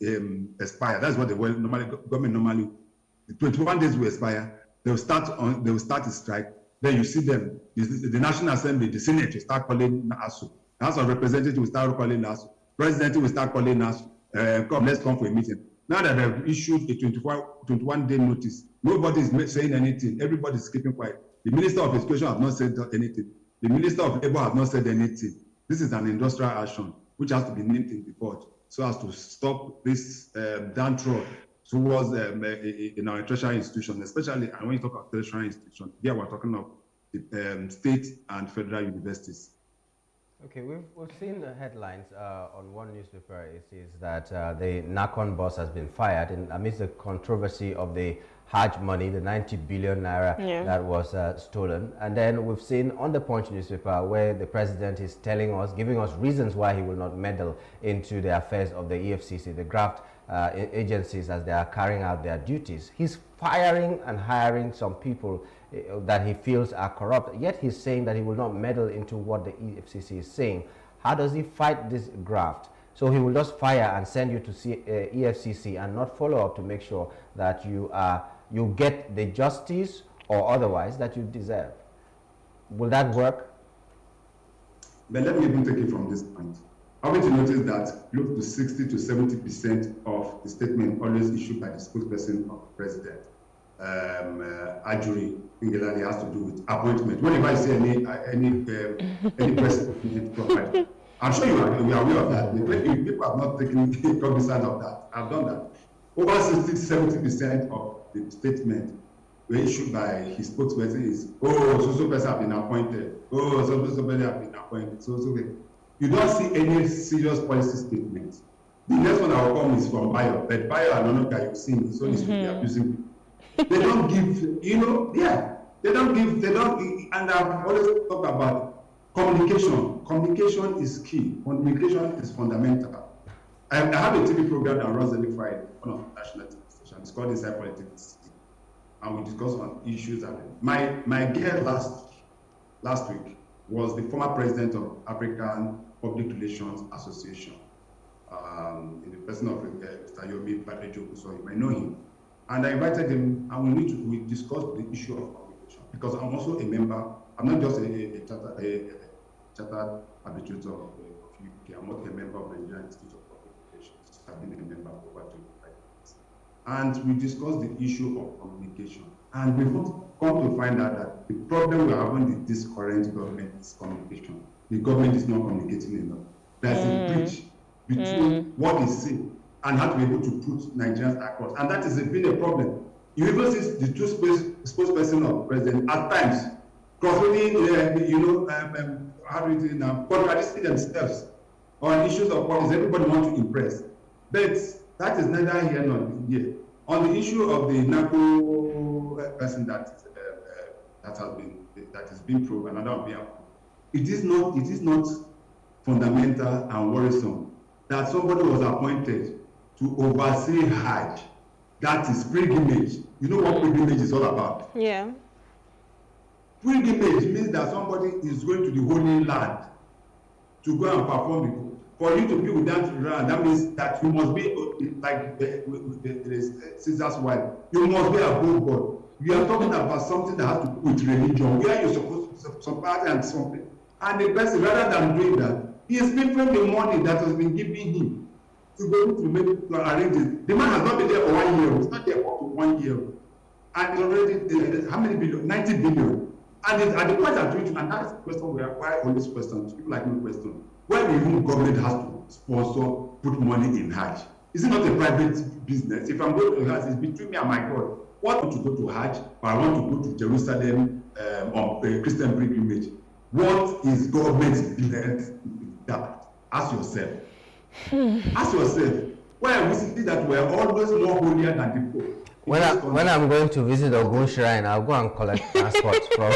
expire, that's what government normally. The 21 days will expire. They will start a strike. Then you see them. The National Assembly, the Senate will start calling ASU. The House of Representatives will start calling ASU. President will start calling ASU. Let's come for a meeting. Now that they've issued a 21-day notice, nobody is saying anything. Everybody is keeping quiet. The Minister of Education has not said anything. The Minister of Labour has not said anything. This is an industrial action which has to be named in the board so as to stop this downtrodden towards in our tertiary institutions, especially, and when you talk about tertiary institutions, here we're talking of the state and federal universities. Okay, we've seen the headlines on one newspaper. It says that the NACON boss has been fired amidst the controversy of the Hajj money, the 90 billion naira that was stolen. And then we've seen on the Punch newspaper where the president is telling us, giving us reasons why he will not meddle into the affairs of the EFCC, the graft agencies as they are carrying out their duties. He's firing and hiring some people that he feels are corrupt, yet he's saying that he will not meddle into what the EFCC is saying. How does he fight this graft? So he will just fire and send you to EFCC and not follow up to make sure that you get the justice or otherwise that you deserve. Will that work? But let me even take it from this point. Haven't you noticed that close to 60 to 70% of the statement always issued by the spokesperson of the president, Ajuri, singularly has to do with appointment. Whenever I see any president provide, I'm sure you are aware of that. People have not taken cognizance of that. I've done that. Over 60-70% of the statement were issued by his spokesperson is, oh, so person have been appointed. Oh, so person have been appointed. So you don't see any serious policy statement. The next one that will come is from Bayo. But Bayo and Onoka, you've seen, it's only they are abusing. They don't give, they don't give, and I've always talked about communication. Communication is key. Communication is fundamental. I have a TV program that runs every Friday on a national TV station. It's called Inside Politics. And we discuss on issues. And my guest last week was the former president of African Public Relations Association, in the person of Mr. Yomi Badejo, so you might know him. And I invited him, and we discussed the issue of communication, because I'm also a member. I'm not just a chartered arbitrator of UK. I'm not a member of the Nigerian Institute of Public Relations. I've been a member for over 25 years. And we discussed the issue of communication. And we've come to find out that the problem we're having with this current government is communication. The government is not communicating enough. There's a bridge between what is said and how to be able to put Nigerians across. And that has been a problem. You even see the two spokesperson of the president at times crossing, how do you say now, contradicting themselves on issues of policy. Everybody wants to impress. But that is neither here nor here. On the issue of the NACO person that is being proved, another one being approved, it is not fundamental and worrisome that somebody was appointed to oversee Hajj. That is pilgrimage. You know what pilgrimage is all about? Yeah. Pilgrimage means that somebody is going to the Holy Land to go and perform the. For you to be with that land, that means that you must be like Caesar's wife. You must be above God. We are talking about something that has to do with religion, where you're supposed to support and something. And the person, rather than doing that, he is paying the money that has been given him to be able to arrange it. The man has not been there for 1 year. He's not there for 1 year. And it's already, how many billion? 90 billion. And at the point I'm doing, and that's the question we are, why all these questions? People like me question. Why the even government has to sponsor, put money in Hajj? Is it not a private business? If I'm going to Hajj, it's between me and my God. What want to go to Hajj, or I want to go to Jerusalem on a Christian pilgrimage? What is government's business with that? Ask yourself. Ask yourself. Why are we seeing that we are always more holier than the Pope? When I'm going to visit Ogun Shrine, I'll go and collect transport from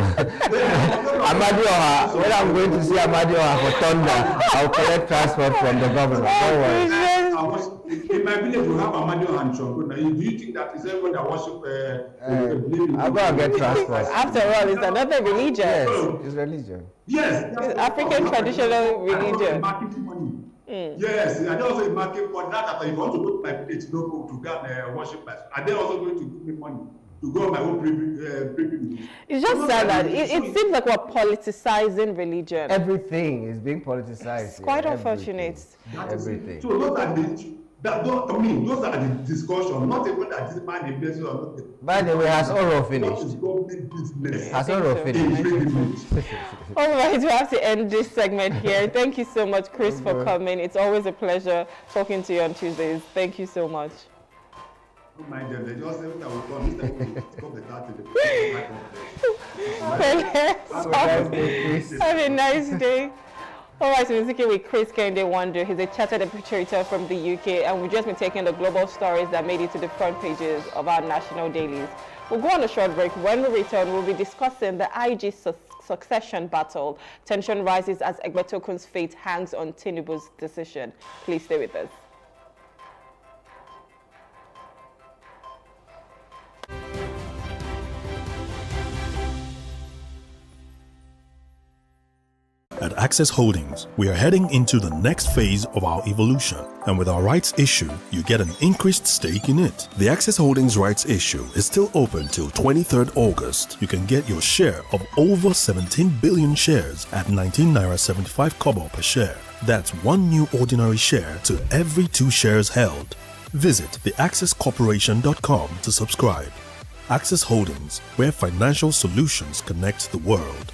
Amadioha. When I'm going to see Amadioha for Thunder, I'll collect transport from the governor. Don't worry. In my village, we have Amadioha and Shongo. Do you think that is everyone that worship? I'll go and get transport. After all, it's another religion. Yes, it's religion. Yes. It's African traditional religion. Yes, and also market for that. If you want to go to my village, don't go to go and worship. Are they also going to give me money to go on my own pilgrimage? It's just sad that it seems like we're politicizing religion. Everything is being politicized. It's quite unfortunate. Everything. So those are those are the discussion, not even that this man is blessed or not. By the way, has Oro finished? Has Oro finished? All right, we have to end this segment here. Thank you so much, Chris, for coming. It's always a pleasure talking to you on Tuesdays. Thank you so much. Don't mind them. They just say that we come. Have a nice day. All right, so we're speaking with Chris Kehinde Wonder. He's a chartered arbitrator from the UK, and we've just been taking the global stories that made it to the front pages of our national dailies. We'll go on a short break. When we return, we'll be discussing the IG succession battle. Tension rises as Egbetokun's fate hangs on Tinubu's decision. Please stay with us. At Access Holdings, we are heading into the next phase of our evolution. And with our rights issue, you get an increased stake in it. The Access Holdings rights issue is still open till 23rd August. You can get your share of over 17 billion shares at 19.75 naira per share. That's one new ordinary share to every 2 shares held. Visit theaccesscorporation.com to subscribe. Access Holdings, where financial solutions connect the world.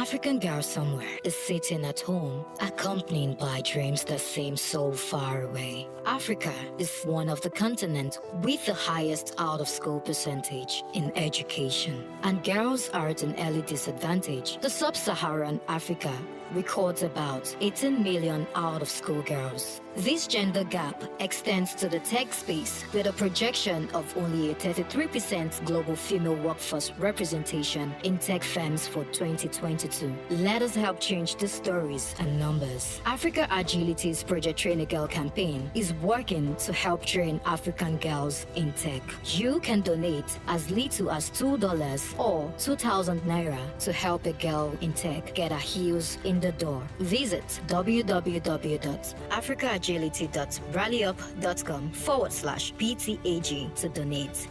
African girl somewhere is sitting at home, accompanied by dreams that seem so far away. Africa is one of the continents with the highest out-of-school percentage in education, and girls are at an early disadvantage. The sub-Saharan Africa records about 18 million out-of-school girls. This gender gap extends to the tech space with a projection of only a 33% global female workforce representation in tech firms for 2022. Let us help change the stories and numbers. Africa Agility's Project Train a Girl campaign is working to help train African girls in tech. You can donate as little as $2 or 2,000 naira to help a girl in tech get her heels in the door. Visit www.africaagility.rallyup.com/PTAG to donate.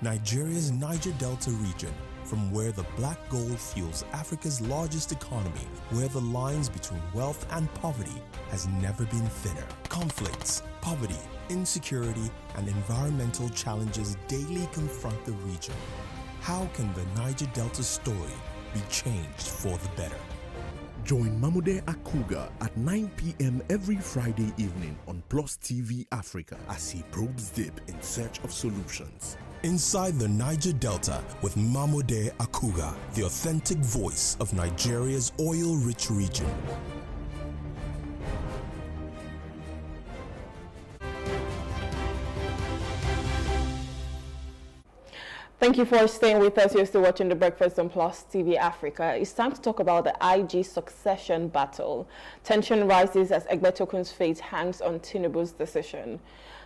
Nigeria's Niger Delta region, from where the black gold fuels Africa's largest economy, where the lines between wealth and poverty has never been thinner. Conflicts, poverty, insecurity, and environmental challenges daily confront the region. How can the Niger Delta story be changed for the better? Join Mamude Akuga at 9 p.m. every Friday evening on Plus TV Africa as he probes deep in search of solutions. Inside the Niger Delta with Mamude Akuga, the authentic voice of Nigeria's oil-rich region. Thank you for staying with us. You're still watching The Breakfast on Plus TV Africa. It's time to talk about the IG succession battle. Tension rises as Egbetokun's fate hangs on Tinubu's decision.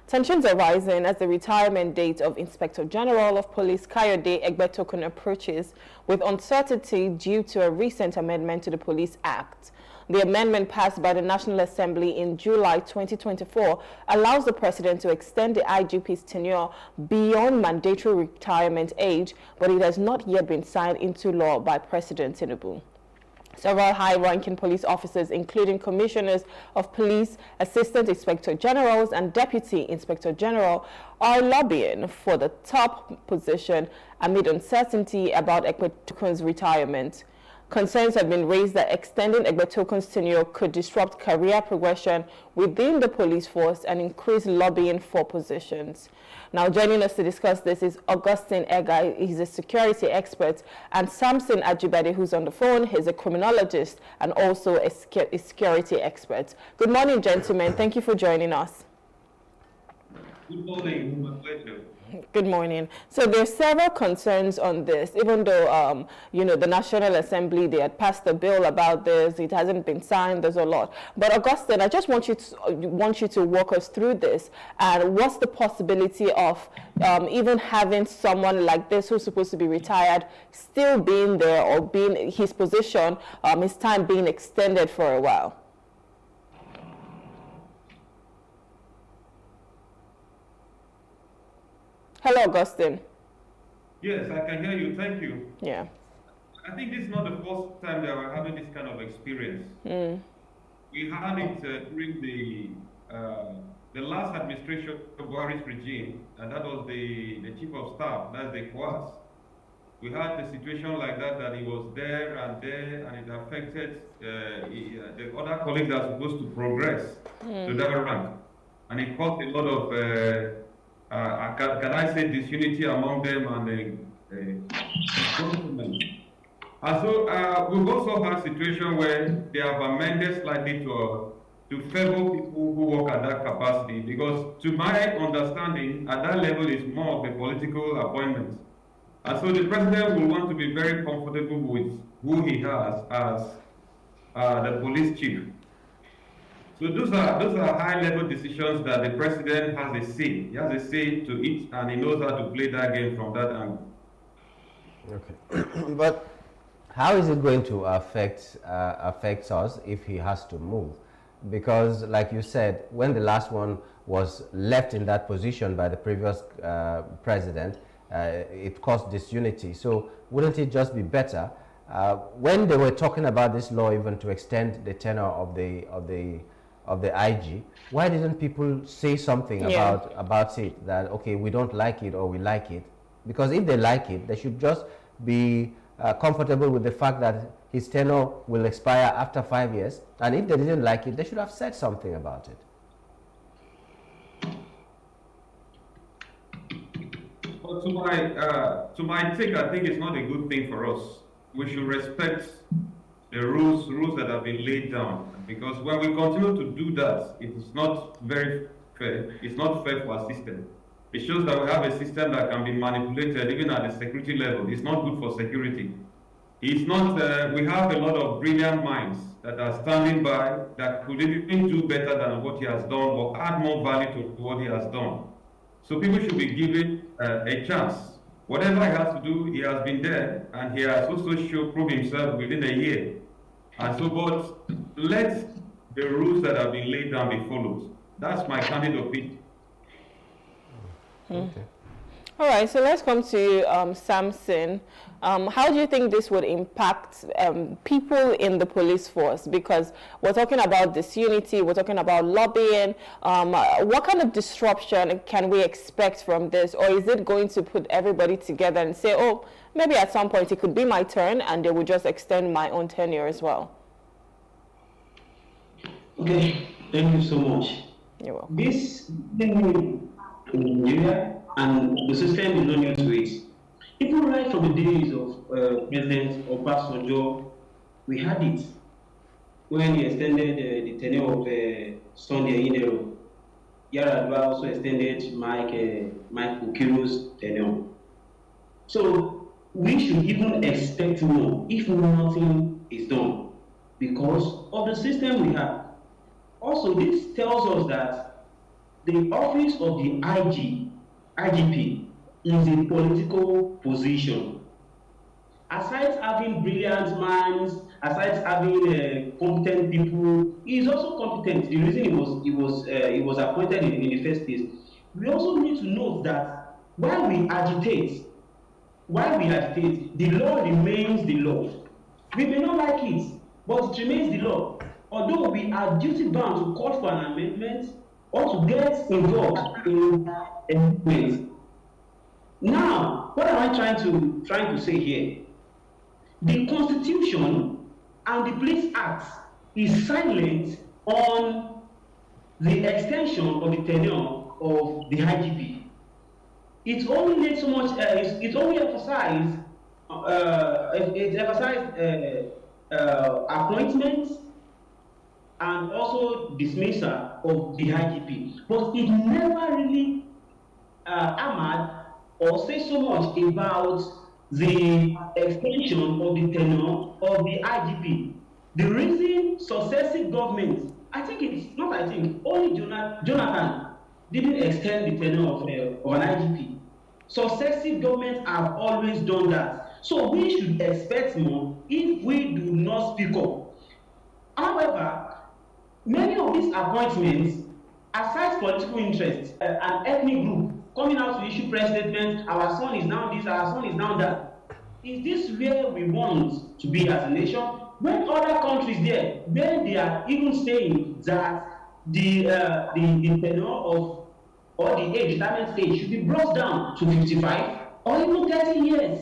Tensions are rising as the retirement date of Inspector General of Police Kayode Egbetokun approaches, with uncertainty due to a recent amendment to the Police Act. The amendment passed by the National Assembly in July 2024 allows the President to extend the IGP's tenure beyond mandatory retirement age, but it has not yet been signed into law by President Tinubu. Several high-ranking police officers, including commissioners of police, assistant inspector generals, and deputy inspector general, are lobbying for the top position amid uncertainty about Egbetokun's retirement. Concerns have been raised that extending Egbetokun's tenure could disrupt career progression within the police force and increase lobbying for positions. Now, joining us to discuss this is Augustine Ega. He's a security expert, and Samson Ajibade, who's on the phone. He's a criminologist and also a security expert. Good morning, gentlemen. Thank you for joining us. Good morning. My pleasure. Good morning. So there's several concerns on this, even though, the National Assembly, they had passed a bill about this. It hasn't been signed. There's a lot. But Augustine, I just want you to walk us through this. And what's the possibility of even having someone like this who's supposed to be retired still being there, or being his position, his time being extended for a while? Hello, Augustine. Yes, I can hear you. Thank you. Yeah. I think this is not the first time that we're having this kind of experience. We had it during the last administration of Buhari's regime, and that was the chief of staff, that's the Kwas. We had a situation like that he was there, and it affected the other colleagues that are supposed to progress to that rank. And it caused a lot of can I say, disunity among them and the government. And so we've also had a situation where they have amended slightly to favor people who work at that capacity, because to my understanding, at that level is more of a political appointment. And so the president will want to be very comfortable with who he has as the police chief. So those are high-level decisions that the president has a say. He has a say to it, and he knows how to play that game from that angle. Okay, but how is it going to affect us if he has to move? Because, like you said, when the last one was left in that position by the previous president, it caused disunity. So wouldn't it just be better when they were talking about this law, even to extend the tenure of the IG? Why didn't people say something about it, that okay, we don't like it or we like it? Because if they like it, they should just be comfortable with the fact that his tenure will expire after 5 years, and if they didn't like it, they should have said something about it. Well, to my take, I think it's not a good thing for us. We should respect the rules that have been laid down, because when we continue to do that, it is not very fair. It's not fair for our system. It shows that we have a system that can be manipulated even at the security level. It's not good for security. It's not, we have a lot of brilliant minds that are standing by that could even do better than what he has done or add more value to what he has done. So people should be given a chance. Whatever he has to do, he has been there, and he has also proved himself within a year. And so, but let the rules that have been laid down be followed. That's my candid opinion. Okay. All right, so let's come to you, Samson. How do you think this would impact people in the police force? Because we're talking about disunity, we're talking about lobbying. What kind of disruption can we expect from this? Or is it going to put everybody together and say, oh, maybe at some point it could be my turn and they would just extend my own tenure as well? Okay, thank you so much. You're welcome. This thing in Nigeria, and the system is not new to it. Even right from the days of President Obasanjo, we had it when he extended the tenure of Sunday Inero. Yar'Adua also extended Mike Okiro's tenure. So we should even expect more if nothing is done because of the system we have. Also, this tells us that the office of the IGP is a political position. Aside having brilliant minds, aside having competent people, he is also competent. The reason he was appointed in the first place. We also need to note that while we agitate, the law remains the law. We may not like it, but it remains the law. Although we are duty bound to call for an amendment or to get involved in ways. Now, what am I trying to say here? The Constitution and the Police Act is silent on the extension of the tenure of the IGP. It only made so much. It only emphasized. Appointments and also dismissal of the IGP, but it never really hammered or say so much about the extension of the tenure of the IGP. The reason successive governments, only Jonathan didn't extend the tenure of an IGP. Successive governments have always done that. So we should expect more if we do not speak up. However, many of these appointments, aside political interest, an ethnic group coming out to issue press statements, our son is now this, our son is now that. Is this where we want to be as a nation? When other countries there, where they are even saying that the tenure of or the retirement age should be brought down to 55 or even 30 years.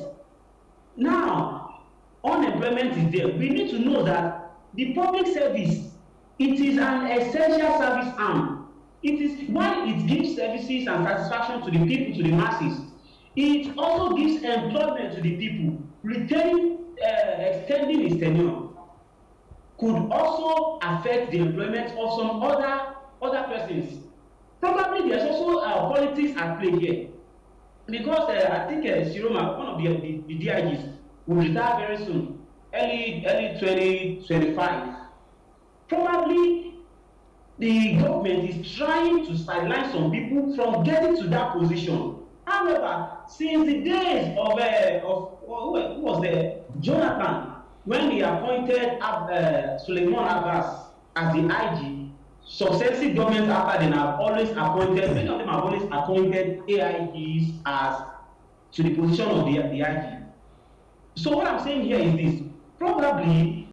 Now, unemployment is there. We need to know that the public service, it is an essential service arm. it is while it gives services and satisfaction to the people, to the masses, it also gives employment to the people. Retaining, extending his tenure could also affect the employment of some other persons. Probably there's also politics at play here, because I think Siroma, one of the DIGs, will retire very soon, early 2025. Probably the government is trying to sideline some people from getting to that position. However, since the days of who was there, Jonathan, when he appointed Suleiman Abbas as the IG, successive governments after them have always appointed, many of them have always appointed AIGs as to the position of the IG. So what I'm saying here is this: probably